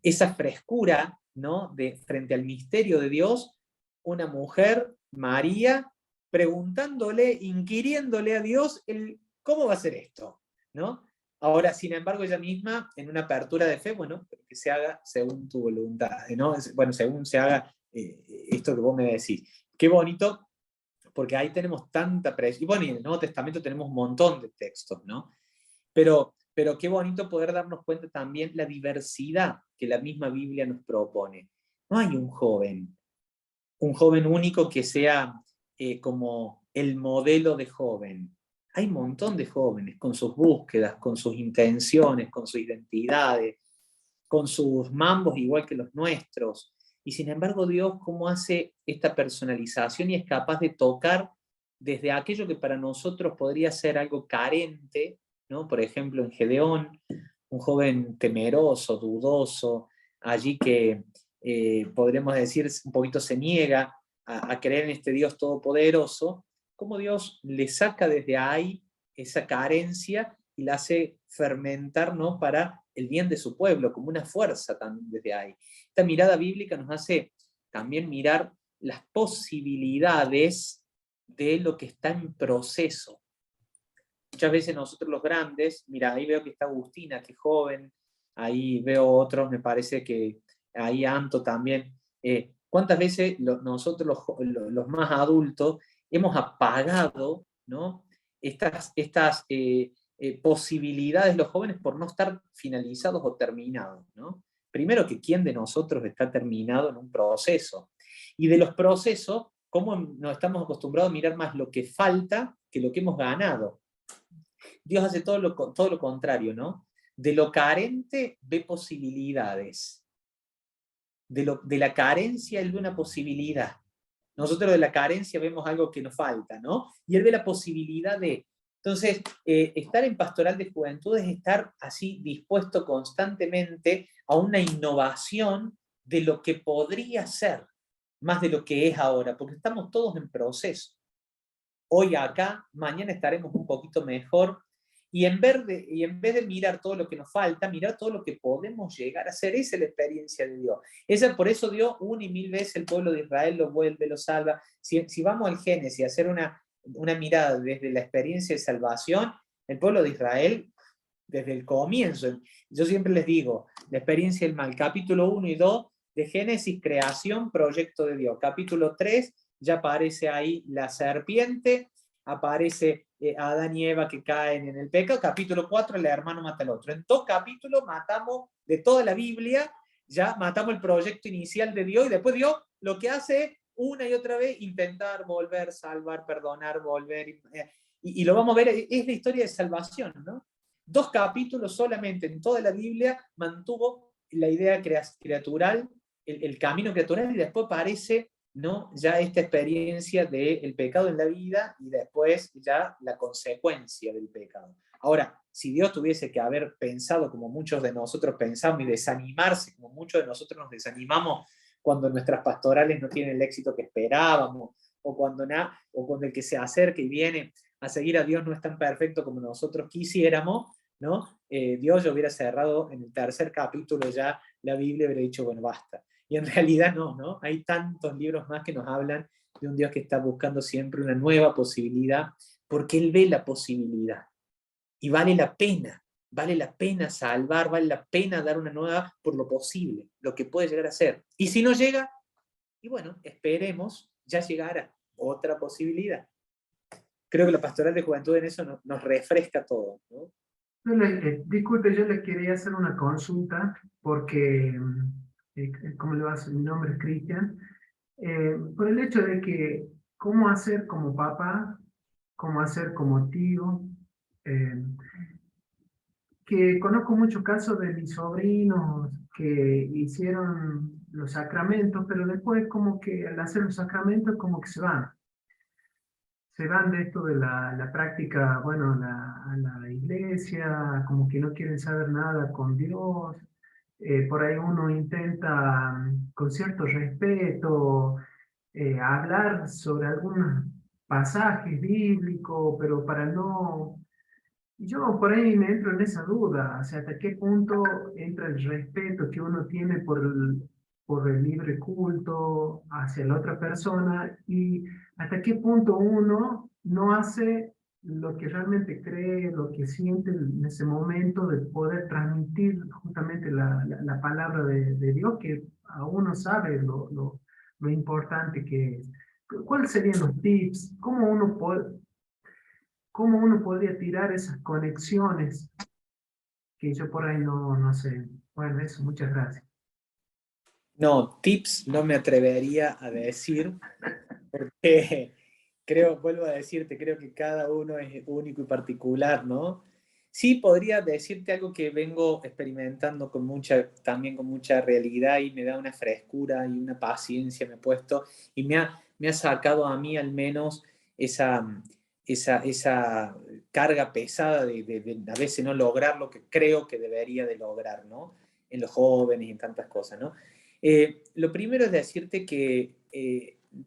Esa frescura, ¿no? Frente al misterio de Dios, una mujer, María, preguntándole, inquiriéndole a Dios cómo va a ser esto, ¿no? Ahora, sin embargo, ella misma, en una apertura de fe, bueno, que se haga según tu voluntad, ¿no? Bueno, según se haga esto que vos me decís. Qué bonito, porque ahí tenemos tanta presión. Y bueno, y en el Nuevo Testamento tenemos un montón de textos, ¿no? Pero qué bonito poder darnos cuenta también la diversidad que la misma Biblia nos propone. No hay un joven único que sea como el modelo de joven. Hay un montón de jóvenes con sus búsquedas, con sus intenciones, con sus identidades, con sus mambos igual que los nuestros. Y sin embargo, Dios, ¿cómo hace esta personalización y es capaz de tocar desde aquello que para nosotros podría ser algo carente, ¿no? Por ejemplo, en Gedeón, un joven temeroso, dudoso, allí que podríamos decir un poquito se niega a creer en este Dios todopoderoso, cómo Dios le saca desde ahí esa carencia y la hace fermentar, ¿no? Para el bien de su pueblo, como una fuerza también desde ahí. Esta mirada bíblica nos hace también mirar las posibilidades de lo que está en proceso. Muchas veces nosotros los grandes, mira, ahí veo que está Agustina, que es joven, ahí veo otros, me parece que ahí Anto también. ¿Cuántas veces nosotros los más adultos hemos apagado, ¿no? estas posibilidades de los jóvenes por no estar finalizados o terminados, ¿no? Primero que quién de nosotros está terminado en un proceso. Y de los procesos, ¿cómo nos estamos acostumbrados a mirar más lo que falta que lo que hemos ganado? Dios hace todo lo contrario, ¿no? De lo carente ve posibilidades. De la carencia él ve una posibilidad. Nosotros de la carencia vemos algo que nos falta, ¿no? Y él ve la posibilidad de... Entonces, estar en pastoral de juventud es estar así dispuesto constantemente a una innovación de lo que podría ser, más de lo que es ahora, porque estamos todos en proceso. Hoy acá, mañana estaremos un poquito mejor, Y en vez de mirar todo lo que nos falta, mirar todo lo que podemos llegar a hacer. Esa es la experiencia de Dios. Por eso Dios una y mil veces el pueblo de Israel lo vuelve, lo salva. Si vamos al Génesis a hacer una mirada desde la experiencia de salvación, el pueblo de Israel, desde el comienzo, yo siempre les digo, la experiencia del mal, capítulo 1 y 2 de Génesis, creación, proyecto de Dios. Capítulo 3, ya aparece ahí la serpiente, aparece Adán y Eva que caen en el pecado. Capítulo 4, el hermano mata al otro. En 2 capítulos matamos de toda la Biblia, ya matamos el proyecto inicial de Dios, y después Dios lo que hace es una y otra vez intentar volver, salvar, perdonar, volver. Y lo vamos a ver, es la historia de salvación, ¿no? 2 capítulos solamente en toda la Biblia mantuvo la idea creatural, el camino creatural, y después aparece, ¿no?, ya esta experiencia del pecado en la vida y después ya la consecuencia del pecado. Ahora, si Dios tuviese que haber pensado como muchos de nosotros pensamos y desanimarse como muchos de nosotros nos desanimamos cuando nuestras pastorales no tienen el éxito que esperábamos, o cuando el que se acerca y viene a seguir a Dios no es tan perfecto como nosotros quisiéramos, ¿no? Dios ya hubiera cerrado en el 3er capítulo ya la Biblia, hubiera dicho, bueno, basta. Y en realidad no. Hay tantos libros más que nos hablan de un Dios que está buscando siempre una nueva posibilidad, porque Él ve la posibilidad. Y vale la pena salvar, vale la pena dar una nueva por lo posible, lo que puede llegar a ser. Y si no llega, y bueno, esperemos, ya llegará otra posibilidad. Creo que la pastoral de juventud en eso nos refresca todo, ¿no? Disculpe, yo le quería hacer una consulta porque, ¿cómo le va a hacer? Mi nombre es Cristian. Por el hecho de que, ¿cómo hacer como papá? ¿Cómo hacer como tío? Que conozco muchos casos de mis sobrinos que hicieron los sacramentos, pero después como que al hacer los sacramentos como que se van de esto de la práctica, bueno, a la iglesia, como que no quieren saber nada con Dios. Por ahí uno intenta, con cierto respeto, hablar sobre algunos pasajes bíblicos, pero para no... Yo por ahí me entro en esa duda, o sea, hasta qué punto entra el respeto que uno tiene por el libre culto hacia la otra persona, y hasta qué punto uno no hace lo que realmente cree, lo que siente en ese momento de poder transmitir justamente la palabra de Dios, que a uno sabe lo importante que es. ¿Cuáles serían los tips? ¿Cómo uno podría tirar esas conexiones que yo por ahí no sé? Bueno, eso, muchas gracias. No, tips no me atrevería a decir, porque vuelvo a decirte, creo que cada uno es único y particular, ¿no? Sí podría decirte algo que vengo experimentando también con mucha realidad, y me da una frescura y una paciencia, me ha puesto, y me ha sacado a mí al menos esa carga pesada de a veces no lograr lo que creo que debería de lograr, ¿no? En los jóvenes y en tantas cosas, ¿no? Lo primero es decirte que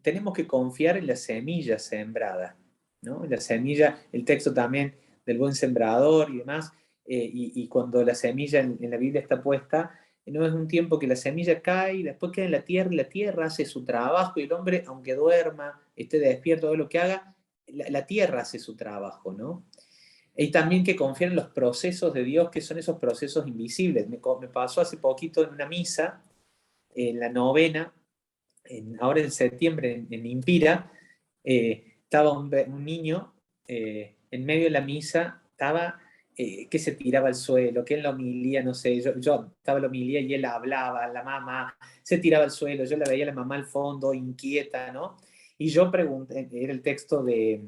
tenemos que confiar en la semilla sembrada, ¿no? La semilla, el texto también del buen sembrador y demás, y cuando la semilla en la Biblia está puesta, no es un tiempo que la semilla cae y después queda en la tierra, y la tierra hace su trabajo, y el hombre, aunque duerma, esté despierto, de lo que haga, la tierra hace su trabajo, ¿no? Y también que confiar en los procesos de Dios, que son esos procesos invisibles. Me pasó hace poquito en una misa, en la novena, ahora en septiembre, en Impira, estaba un niño en medio de la misa, estaba que se tiraba al suelo, que en la homilía, no sé, yo estaba en la homilía y él hablaba, la mamá se tiraba al suelo, yo la veía a la mamá al fondo, inquieta, ¿no? Y yo pregunté, era el texto de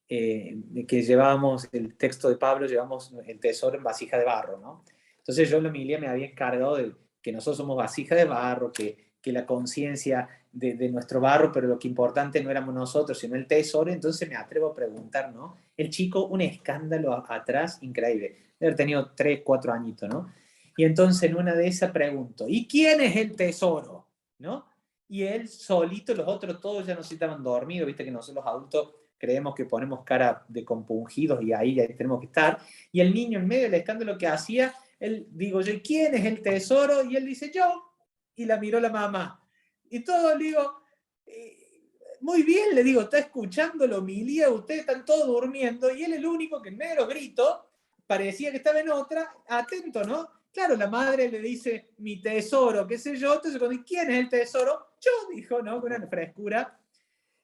que llevábamos, el texto de Pablo, llevamos el tesoro en vasija de barro, ¿no? Entonces yo en la homilía me había encargado de que nosotros somos vasija de barro, que la conciencia de nuestro barro, pero lo que importante no éramos nosotros, sino el tesoro. Entonces me atrevo a preguntar, ¿no? El chico, un escándalo atrás increíble, debe haber tenido 3, 4 añitos, ¿no? Y entonces en una de esas pregunto, ¿y quién es el tesoro? ¿No? Y él solito, los otros todos ya no se estaban dormidos, viste que nosotros los adultos creemos que ponemos cara de compungidos y ahí tenemos que estar, y el niño en medio del escándalo que hacía, él, digo yo, ¿quién es el tesoro? Y él dice, yo, y la miró la mamá. Y todo, le digo, muy bien, le digo, está escuchando la homilía, ustedes están todos durmiendo, y él el único que en medio de los gritos, parecía que estaba en otra, atento, ¿no? Claro, la madre le dice, mi tesoro, qué sé yo, entonces cuando, ¿quién es el tesoro? Yo, dijo, ¿no? Con una frescura.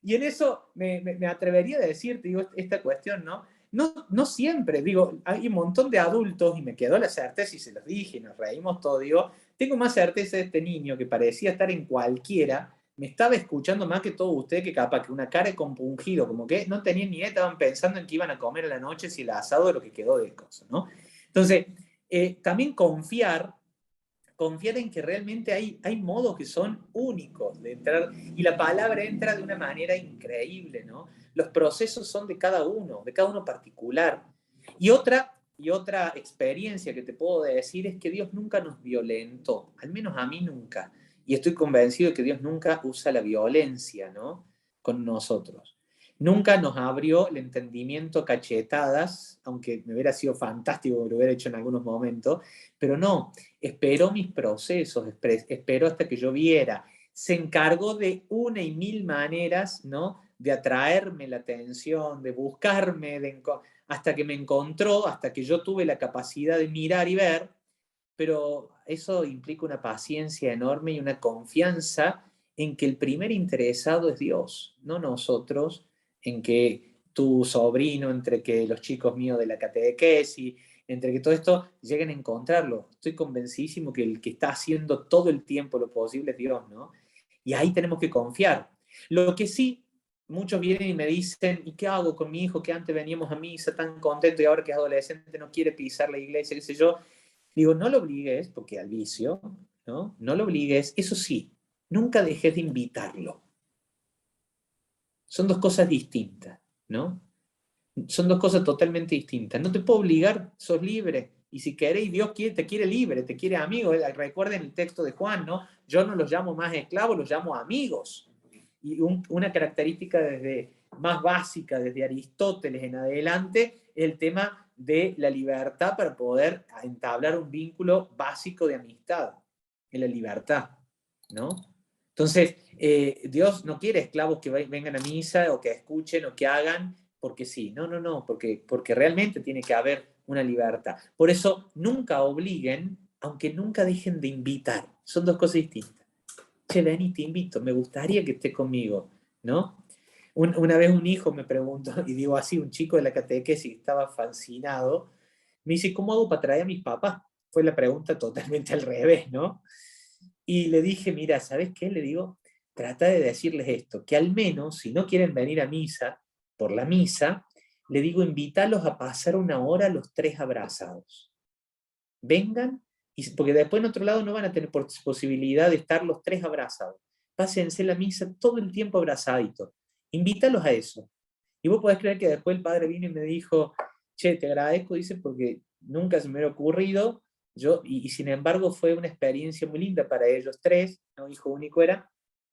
Y en eso me atrevería a decirte, digo, esta cuestión, ¿no? No siempre, digo, hay un montón de adultos, y me quedó la certeza, y se los dije, y nos reímos todos, digo, tengo más certeza de este niño que parecía estar en cualquiera, me estaba escuchando más que todo usted, que capaz que una cara de compungido, como que no tenían ni idea, estaban pensando en qué iban a comer a la noche, si el asado de lo que quedó de cosas, ¿no? Entonces, también confiar en que realmente hay modos que son únicos de entrar, y la palabra entra de una manera increíble, ¿no? Los procesos son de cada uno particular. Y otra experiencia que te puedo decir es que Dios nunca nos violentó, al menos a mí nunca, y estoy convencido de que Dios nunca usa la violencia, ¿no? Con nosotros. Nunca nos abrió el entendimiento cachetadas, aunque me hubiera sido fantástico que lo hubiera hecho en algunos momentos, pero no, esperó mis procesos, esperó hasta que yo viera, se encargó de una y mil maneras, ¿no? De atraerme la atención, de buscarme, hasta que me encontró, hasta que yo tuve la capacidad de mirar y ver, pero eso implica una paciencia enorme y una confianza en que el primer interesado es Dios, no nosotros, en que tu sobrino, entre que los chicos míos de la catequesis, entre que todo esto lleguen a encontrarlo. Estoy convencidísimo que el que está haciendo todo el tiempo lo posible es Dios, ¿no? Y ahí tenemos que confiar. Lo que sí, muchos vienen y me dicen, ¿y qué hago con mi hijo que antes veníamos a misa tan contento y ahora que es adolescente no quiere pisar la iglesia, qué sé yo? Digo, no lo obligues, porque al vicio, ¿no? No lo obligues, eso sí, nunca dejes de invitarlo. Son dos cosas distintas, ¿no? Son dos cosas totalmente distintas. No te puedo obligar, sos libre. Y si querés, Dios te quiere libre, te quiere amigo. Recuerden el texto de Juan, ¿no? Yo no los llamo más esclavos, los llamo amigos. Y una característica desde más básica, desde Aristóteles en adelante, es el tema de la libertad para poder entablar un vínculo básico de amistad, en la libertad, ¿no? Entonces, Dios no quiere esclavos que vengan a misa o que escuchen o que hagan porque sí, no, porque realmente tiene que haber una libertad. Por eso, nunca obliguen, aunque nunca dejen de invitar. Son dos cosas distintas. Che, ven y te invito, me gustaría que estés conmigo, ¿no? Una vez un hijo me preguntó, y digo así, un chico de la catequesis estaba fascinado, me dice, ¿cómo hago para traer a mis papás? Fue la pregunta totalmente al revés, ¿no? Y le dije, mira, ¿sabes qué? Le digo, trata de decirles esto, que al menos, si no quieren venir a misa, por la misa, le digo, invítalos a pasar una hora los tres abrazados. Vengan, porque después en otro lado no van a tener posibilidad de estar los tres abrazados. Pásense la misa todo el tiempo abrazaditos. Invítalos a eso. Y vos podés creer que después el padre vino y me dijo, che, te agradezco, dice, porque nunca se me hubiera ocurrido. Y sin embargo fue una experiencia muy linda para ellos tres, ¿no? Hijo único era,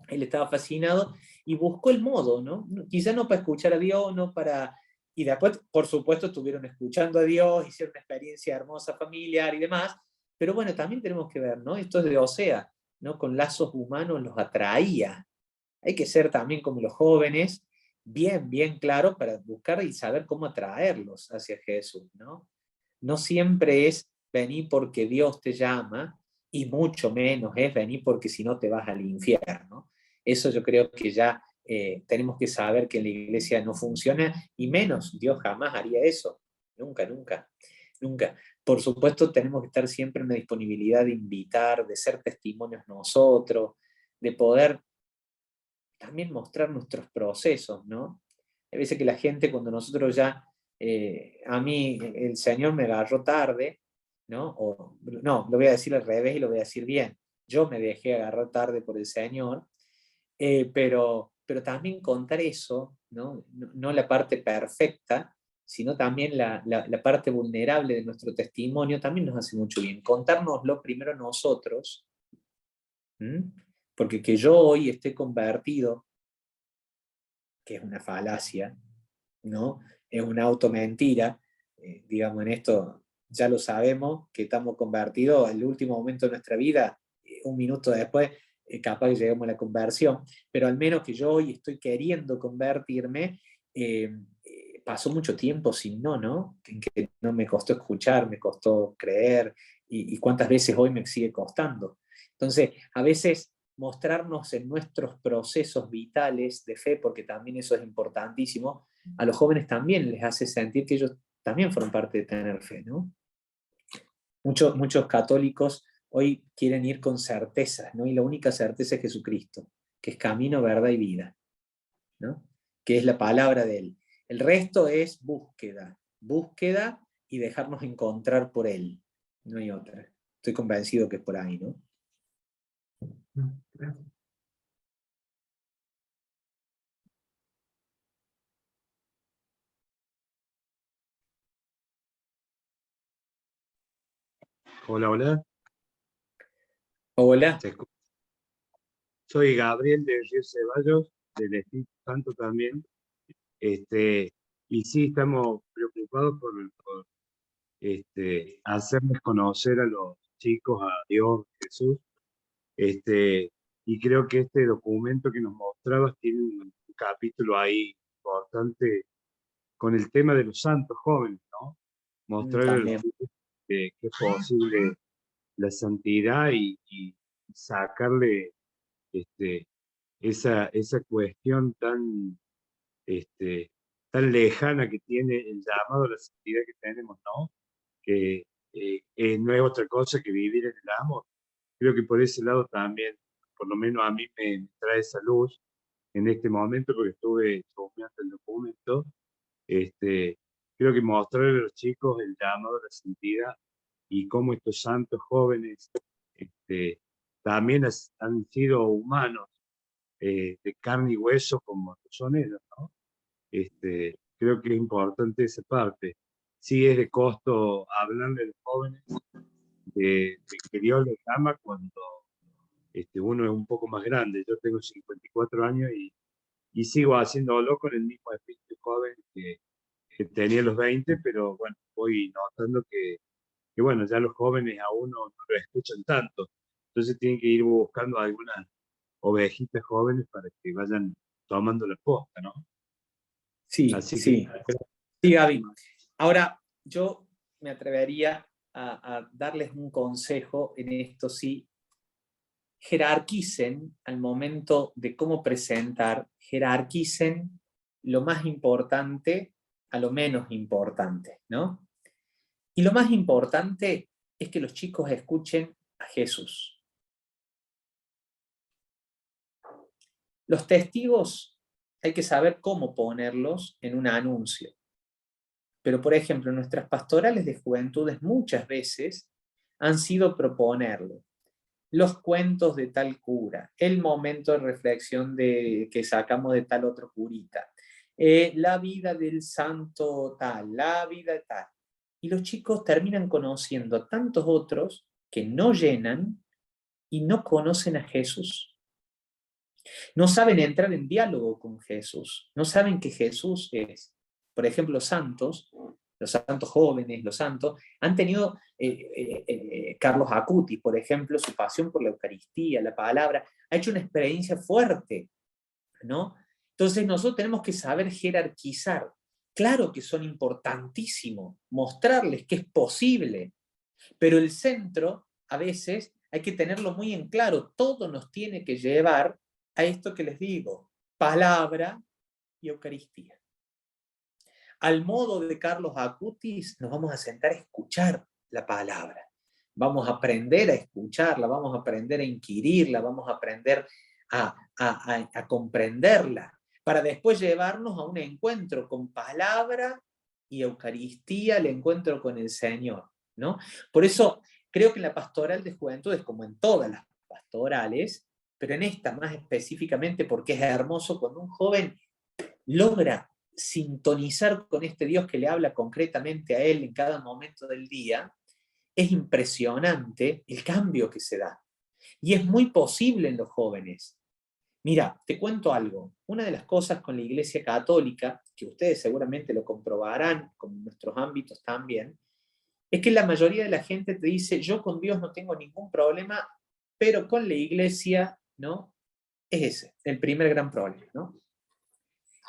él estaba fascinado y buscó el modo, ¿no? Quizá no para escuchar a Dios, no para... Y después, por supuesto, estuvieron escuchando a Dios, hicieron una experiencia hermosa familiar y demás, pero bueno, también tenemos que ver, ¿no? Esto es de Osea, ¿no? Con lazos humanos los atraía. Hay que ser también como los jóvenes, bien claro para buscar y saber cómo atraerlos hacia Jesús, ¿no? No siempre es venir porque Dios te llama, y mucho menos es venir porque si no te vas al infierno. Eso yo creo que ya tenemos que saber que en la iglesia no funciona, y menos, Dios jamás haría eso. Nunca. Por supuesto, tenemos que estar siempre en una disponibilidad de invitar, de ser testimonios nosotros, de poder también mostrar nuestros procesos, ¿no? Hay veces que la gente, cuando nosotros ya, a mí el Señor me agarró tarde, ¿no? No, lo voy a decir al revés y lo voy a decir bien. Yo me dejé agarrar tarde por el Señor, pero también contar eso, ¿no? No la parte perfecta, sino también la parte vulnerable de nuestro testimonio, también nos hace mucho bien. Contárnoslo primero nosotros, porque que yo hoy esté convertido, que es una falacia, ¿no? Es una automentira, digamos, en esto ya lo sabemos, que estamos convertidos al último momento de nuestra vida, un minuto después, capaz que lleguemos a la conversión, pero al menos que yo hoy estoy queriendo convertirme, pasó mucho tiempo sin ¿no? En que no me costó escuchar, me costó creer, y cuántas veces hoy me sigue costando. Entonces, a veces mostrarnos en nuestros procesos vitales de fe, porque también eso es importantísimo, a los jóvenes también les hace sentir que ellos también fueron parte de tener fe, ¿no? Muchos católicos hoy quieren ir con certezas, ¿no? Y la única certeza es Jesucristo, que es camino, verdad y vida, ¿no? Que es la palabra de Él. El resto es búsqueda y dejarnos encontrar por Él. No hay otra. Estoy convencido que es por ahí, ¿no? Gracias. Hola, hola. Hola. Soy Gabriel de Río Ceballos, del Espíritu Santo también. Y sí, estamos preocupados por hacerles conocer a los chicos a Dios, Jesús. Y creo que este documento que nos mostrabas tiene un capítulo ahí importante con el tema de los santos jóvenes, ¿no? Mostrarles a los chicos que es posible la santidad y sacarle esa cuestión tan lejana que tiene el llamado a la santidad que tenemos, ¿no? Que no es otra cosa que vivir en el amor. Creo que por ese lado también, por lo menos a mí me trae esa luz en este momento, porque estuve chusmeando el documento. Creo que mostrarle a los chicos el llamado a la santidad y cómo estos santos jóvenes también han sido humanos, de carne y hueso como son ellos, ¿no? Creo que es importante esa parte. Sí es de costo hablarle a los jóvenes de que Dios les ama cuando uno es un poco más grande. Yo tengo 54 años y sigo haciéndolo con el mismo espíritu joven que tenía a los 20, pero bueno, voy notando que bueno, ya los jóvenes a uno no lo escuchan tanto. Entonces tienen que ir buscando algunas ovejitas jóvenes para que vayan tomando la posta, ¿no? Sí, Así sí. Sí, Gaby. Ahora, yo me atrevería a darles un consejo en esto, sí. Jerarquicen al momento de cómo presentar, jerarquicen lo más importante a lo menos importante, ¿no? Y lo más importante es que los chicos escuchen a Jesús. Los testigos hay que saber cómo ponerlos en un anuncio. Pero, por ejemplo, nuestras pastorales de juventudes muchas veces han sido proponerlo. Los cuentos de tal cura, el momento de reflexión que sacamos de tal otro curita, la vida del santo tal, la vida tal. Y los chicos terminan conociendo a tantos otros que no llenan y no conocen a Jesús. No saben entrar en diálogo con Jesús, no saben que Jesús es. Por ejemplo, los santos jóvenes, los santos, han tenido, Carlos Acutis, por ejemplo, su pasión por la Eucaristía, la palabra, ha hecho una experiencia fuerte, ¿no? Entonces nosotros tenemos que saber jerarquizar. Claro que son importantísimos, mostrarles que es posible, pero el centro, a veces, hay que tenerlo muy en claro, todo nos tiene que llevar a esto que les digo, palabra y Eucaristía. Al modo de Carlos Acutis, nos vamos a sentar a escuchar la palabra. Vamos a aprender a escucharla, vamos a aprender a inquirirla, vamos a aprender a comprenderla, para después llevarnos a un encuentro con palabra y Eucaristía, el encuentro con el Señor, ¿no? Por eso creo que en la pastoral de juventudes, como en todas las pastorales, pero en esta más específicamente porque es hermoso cuando un joven logra sintonizar con este Dios que le habla concretamente a él en cada momento del día, es impresionante el cambio que se da. Y es muy posible en los jóvenes. Mira, te cuento algo. Una de las cosas con la Iglesia Católica que ustedes seguramente lo comprobarán, como en nuestros ámbitos también, es que la mayoría de la gente te dice, yo con Dios no tengo ningún problema, pero con la iglesia, ¿no? Es ese, el primer gran problema, ¿no?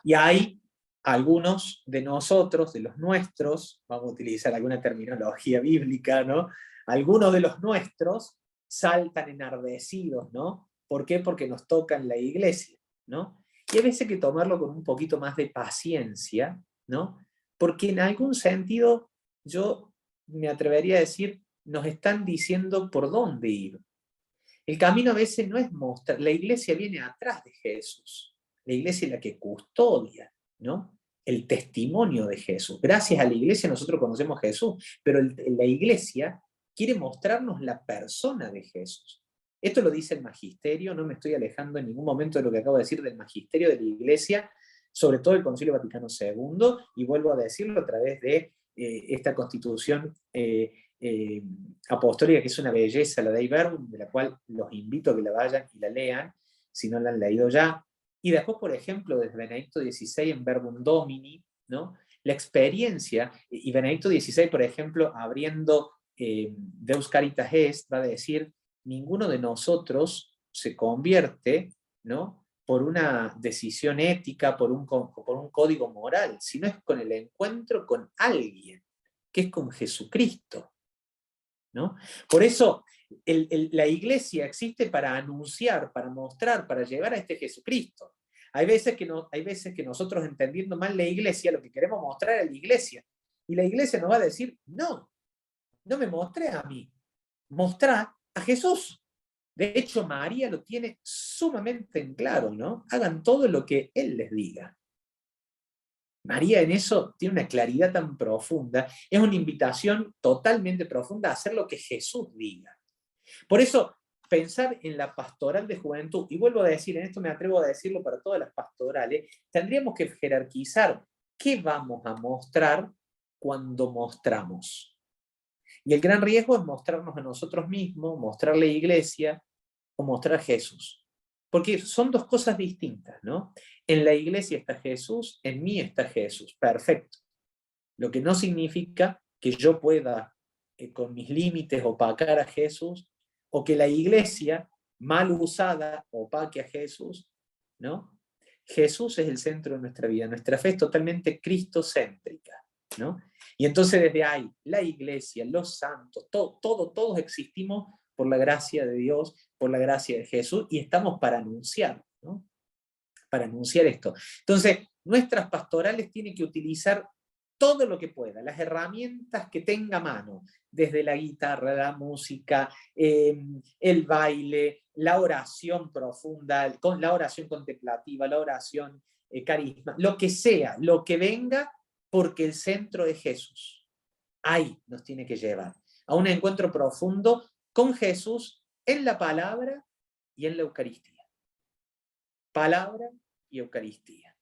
Y hay algunos de nosotros, de los nuestros, vamos a utilizar alguna terminología bíblica, ¿no? Algunos de los nuestros saltan enardecidos, ¿no? ¿Por qué? Porque nos tocan la iglesia, ¿no? Y a veces hay que tomarlo con un poquito más de paciencia, ¿no? Porque en algún sentido, yo me atrevería a decir, nos están diciendo por dónde ir. El camino a veces no es mostrar, la iglesia viene atrás de Jesús. La iglesia es la que custodia, ¿no? El testimonio de Jesús. Gracias a la iglesia nosotros conocemos a Jesús, pero la iglesia quiere mostrarnos la persona de Jesús. Esto lo dice el magisterio, no me estoy alejando en ningún momento de lo que acabo de decir del magisterio de la iglesia, sobre todo el Concilio Vaticano II, y vuelvo a decirlo a través de esta constitución apostólica, que es una belleza, la Dei Verbum, de la cual los invito a que la vayan y la lean, si no la han leído ya. Y después, por ejemplo, desde Benedicto XVI en Verbum Domini, ¿no? La experiencia, y Benedicto XVI, por ejemplo, abriendo Deus Caritas Est, va a decir, ninguno de nosotros se convierte, ¿no? Por una decisión ética, por un código moral, sino es con el encuentro con alguien, que es con Jesucristo, ¿no? Por eso la iglesia existe para anunciar, para mostrar, para llevar a este Jesucristo. Hay veces que nosotros, entendiendo mal la iglesia, lo que queremos mostrar es la iglesia. Y la iglesia nos va a decir, no me mostré a mí, mostrá a Jesús. De hecho, María lo tiene sumamente en claro, ¿no? Hagan todo lo que Él les diga. María en eso tiene una claridad tan profunda, es una invitación totalmente profunda a hacer lo que Jesús diga. Por eso, pensar en la pastoral de juventud, y vuelvo a decir, en esto me atrevo a decirlo para todas las pastorales, tendríamos que jerarquizar qué vamos a mostrar cuando mostramos. Y el gran riesgo es mostrarnos a nosotros mismos, mostrar la iglesia o mostrar a Jesús. Porque son dos cosas distintas, ¿no? En la iglesia está Jesús, en mí está Jesús. Perfecto. Lo que no significa que yo pueda, con mis límites, opacar a Jesús, o que la iglesia, mal usada, opaque a Jesús, ¿no? Jesús es el centro de nuestra vida. Nuestra fe es totalmente cristocéntrica, ¿no? Y entonces desde ahí, la iglesia, los santos, todos existimos por la gracia de Dios, por la gracia de Jesús, y estamos para anunciar, ¿no? Para anunciar esto. Entonces, nuestras pastorales tienen que utilizar todo lo que pueda, las herramientas que tenga a mano, desde la guitarra, la música, el baile, la oración profunda, la oración contemplativa, la oración carisma, lo que sea, lo que venga, porque el centro es Jesús. Ahí nos tiene que llevar a un encuentro profundo con Jesús en la palabra y en la Eucaristía. Palabra y Eucaristía.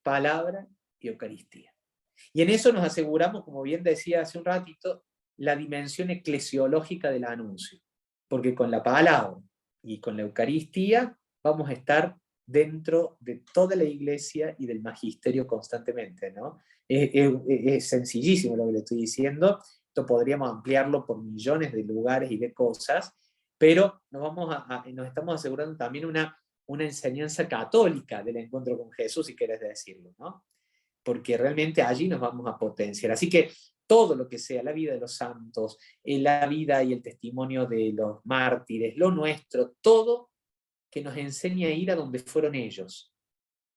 Palabra y Eucaristía. Y en eso nos aseguramos, como bien decía hace un ratito, la dimensión eclesiológica del anuncio. Porque con la palabra y con la Eucaristía vamos a estar dentro de toda la iglesia y del magisterio constantemente, ¿no? Es sencillísimo lo que le estoy diciendo. Esto podríamos ampliarlo por millones de lugares y de cosas, pero nos estamos asegurando también una enseñanza católica del encuentro con Jesús, si querés decirlo, ¿no? Porque realmente allí nos vamos a potenciar. Así que todo lo que sea la vida de los santos, la vida y el testimonio de los mártires, lo nuestro, todo que nos enseñe a ir a donde fueron ellos,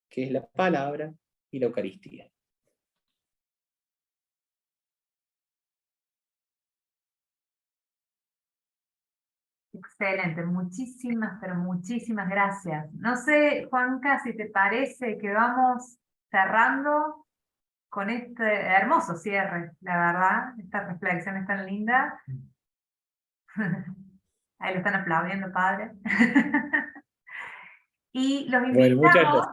que es la palabra y la Eucaristía. Excelente, muchísimas, pero muchísimas gracias. No sé, Juanca, si te parece que vamos cerrando con este hermoso cierre, la verdad, esta reflexión es tan linda. Ahí lo están aplaudiendo, padre. Y Bueno, muchas gracias.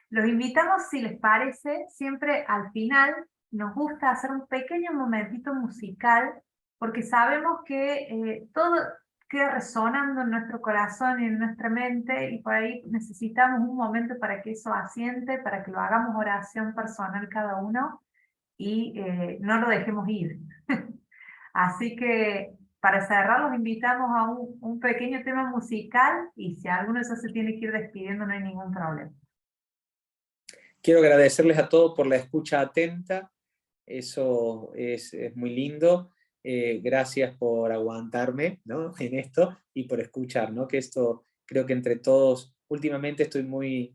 los invitamos, si les parece, siempre al final nos gusta hacer un pequeño momentito musical, porque sabemos que queda resonando en nuestro corazón y en nuestra mente, y por ahí necesitamos un momento para que eso asiente, para que lo hagamos oración personal cada uno y no lo dejemos ir. Así que para cerrar los invitamos a un pequeño tema musical, y si alguno de esos se tiene que ir despidiendo no hay ningún problema. Quiero agradecerles a todos por la escucha atenta, eso es muy lindo. Gracias por aguantarme, ¿no?, en esto y por escuchar, ¿no? Que esto creo que entre todos, últimamente estoy muy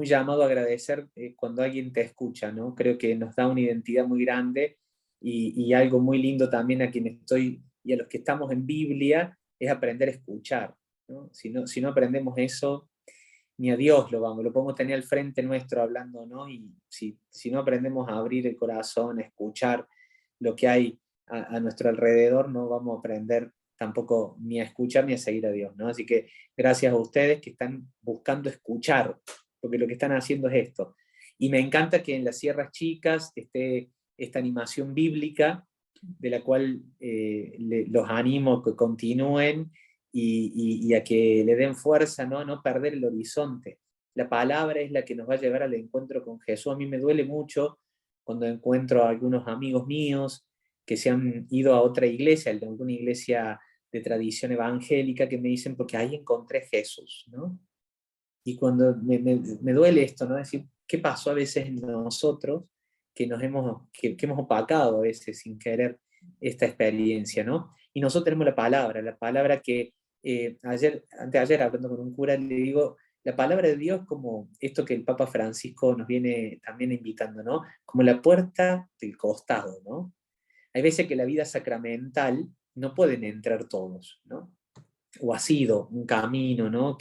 llamado a agradecer cuando alguien te escucha, ¿no? Creo que nos da una identidad muy grande y algo muy lindo también a quien estoy y a los que estamos en Biblia es aprender a escuchar, ¿no? Si no aprendemos eso, ni a Dios lo podemos tener al frente nuestro hablando, ¿no? Y si no aprendemos a abrir el corazón, a escuchar lo que hay a nuestro alrededor, no vamos a aprender tampoco ni a escuchar ni a seguir a Dios, ¿no? Así que gracias a ustedes que están buscando escuchar, porque lo que están haciendo es esto. Y me encanta que en las Sierras Chicas esté esta animación bíblica, de la cual los animo a que continúen y a que le den fuerza, ¿no? A no perder el horizonte. La palabra es la que nos va a llevar al encuentro con Jesús. A mí me duele mucho cuando encuentro a algunos amigos míos que se han ido a otra iglesia, a alguna iglesia de tradición evangélica, que me dicen, porque ahí encontré a Jesús, ¿no? Y cuando me duele esto, ¿no? Decir, ¿qué pasó a veces en nosotros que hemos opacado a veces sin querer esta experiencia, ¿no? Y nosotros tenemos la palabra que anteayer hablando con un cura, le digo, la palabra de Dios como esto que el Papa Francisco nos viene también invitando, ¿no? Como la puerta del costado, ¿no? Hay veces que la vida sacramental no pueden entrar todos, ¿no? O ha sido un camino, ¿no?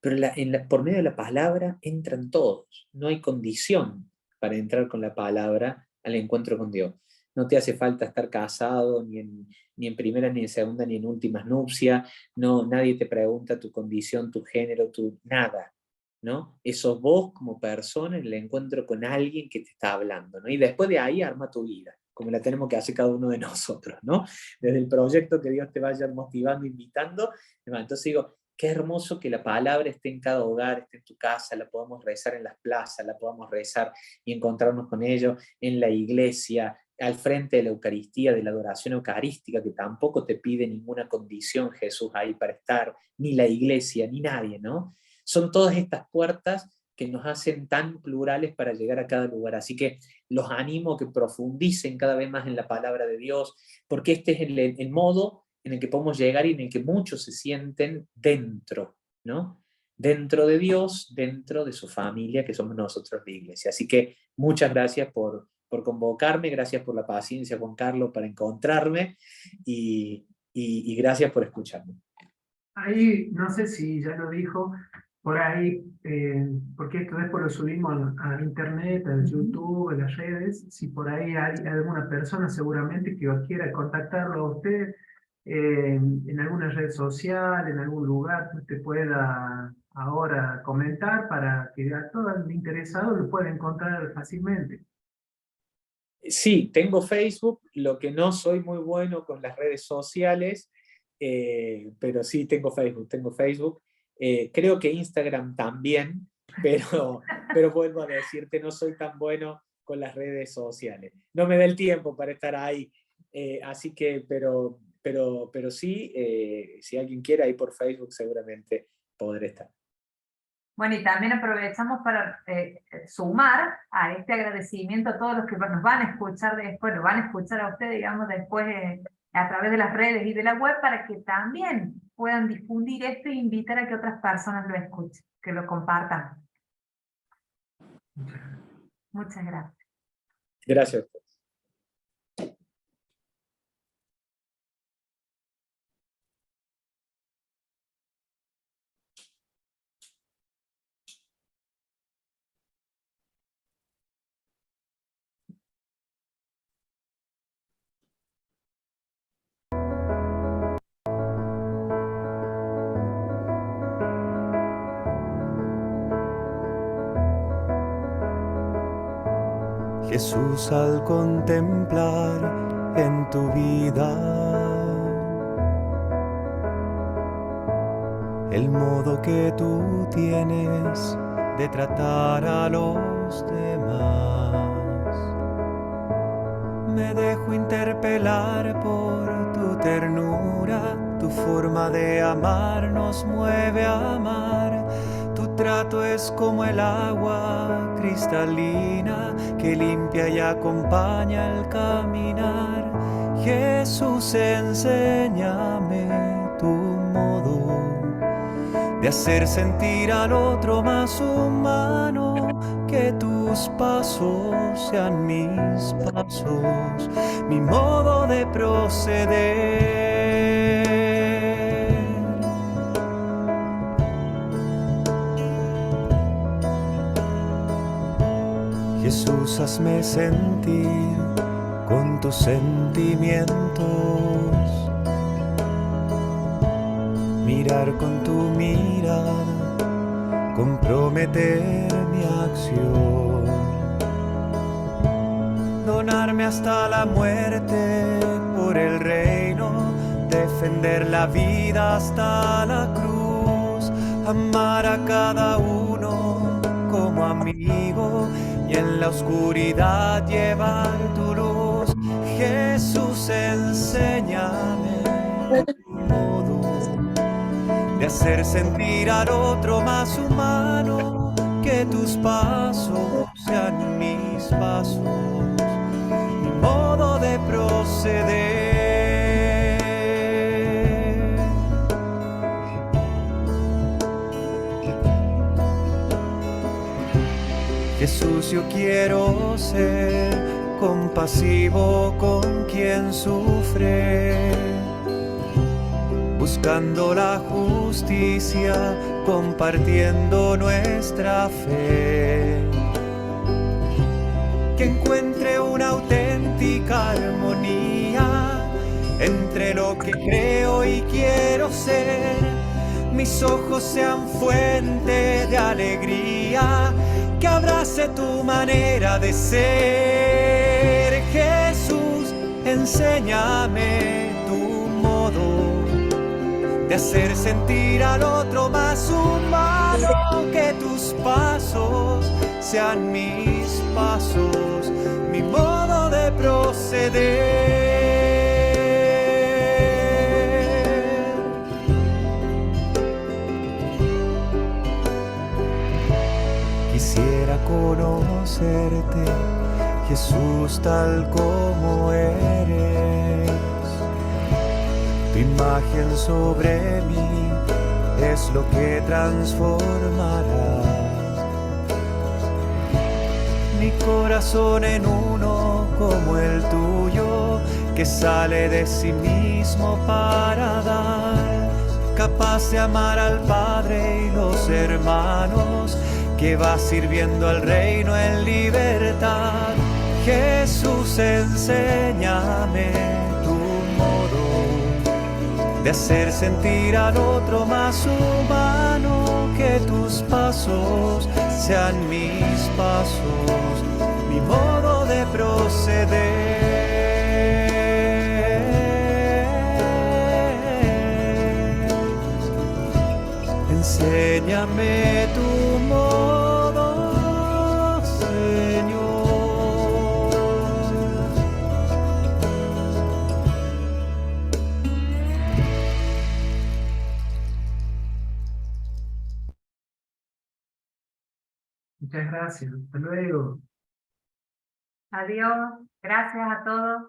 Pero por medio de la palabra entran todos. No hay condición para entrar con la palabra al encuentro con Dios. No te hace falta estar casado ni en primera, ni en segunda, ni en últimas nupcias. No, nadie te pregunta tu condición, tu género, nada, ¿no? Eso vos como persona en el encuentro con alguien que te está hablando, ¿no? Y después de ahí arma tu vida, como la tenemos que hacer cada uno de nosotros, ¿no? Desde el proyecto que Dios te vaya motivando, invitando. Entonces digo, qué hermoso que la palabra esté en cada hogar, esté en tu casa, la podamos rezar en las plazas, la podamos rezar y encontrarnos con ellos en la iglesia, al frente de la Eucaristía, de la adoración eucarística, que tampoco te pide ninguna condición Jesús ahí para estar, ni la iglesia, ni nadie, ¿no? Son todas estas puertas que nos hacen tan plurales para llegar a cada lugar. Así que los animo a que profundicen cada vez más en la palabra de Dios, porque este es el modo en el que podemos llegar y en el que muchos se sienten dentro, ¿no? Dentro de Dios, dentro de su familia, que somos nosotros la iglesia. Así que muchas gracias por convocarme, gracias por la paciencia, Juan Carlos, para encontrarme y gracias por escucharme. Ahí, no sé si ya lo dijo, por ahí, porque esto después lo subimos a internet, a YouTube, a las redes, si por ahí hay alguna persona seguramente que quiera contactarlo a usted en alguna red social, en algún lugar que usted pueda ahora comentar para que a todo el interesado lo pueda encontrar fácilmente. Sí, tengo Facebook, lo que no soy muy bueno con las redes sociales, pero sí tengo Facebook. Creo que Instagram también, pero vuelvo a decirte, no soy tan bueno con las redes sociales. No me da el tiempo para estar ahí, así que, pero sí, si alguien quiere ahí por Facebook seguramente podré estar. Bueno, y también aprovechamos para sumar a este agradecimiento a todos los que nos van a escuchar después, lo van a escuchar a usted, digamos, después a través de las redes y de la web, para que también puedan difundir esto e invitar a que otras personas lo escuchen, que lo compartan. Muchas gracias. Gracias. Jesús, al contemplar en tu vida el modo que tú tienes de tratar a los demás. Me dejo interpelar por tu ternura, tu forma de amar nos mueve a amar. Tu trato es como el agua cristalina que limpia y acompaña al caminar. Jesús, enséñame tu modo de hacer sentir al otro más humano, que tus pasos sean mis pasos, mi modo de proceder. Jesús, hazme sentir con tus sentimientos, mirar con tu mirada, comprometer mi acción, donarme hasta la muerte por el reino, defender la vida hasta la cruz, amar a cada uno como amigo y en la oscuridad llevar tu luz. Jesús, enséñame tu modo de hacer sentir al otro más humano, que tus pasos sean mis pasos, mi modo de proceder. Jesús, yo quiero ser compasivo con quien sufre, buscando la justicia, compartiendo nuestra fe. Que encuentre una auténtica armonía entre lo que creo y quiero ser. Mis ojos sean fuente de alegría, que abrace tu manera de ser. Jesús, enséñame tu modo de hacer sentir al otro más humano, que tus pasos sean mis pasos, mi modo de proceder. Quisiera conocerte, Jesús, tal como eres. Tu imagen sobre mí es lo que transformará mi corazón en uno como el tuyo, que sale de sí mismo para dar, capaz de amar al Padre y los hermanos, que va sirviendo al reino en libertad. Jesús, enséñame tu modo de hacer sentir al otro más humano, que tus pasos sean mis pasos, mi modo de proceder. Enséñame tu modo, Señor. Muchas gracias. Hasta luego. Adiós. Gracias a todos.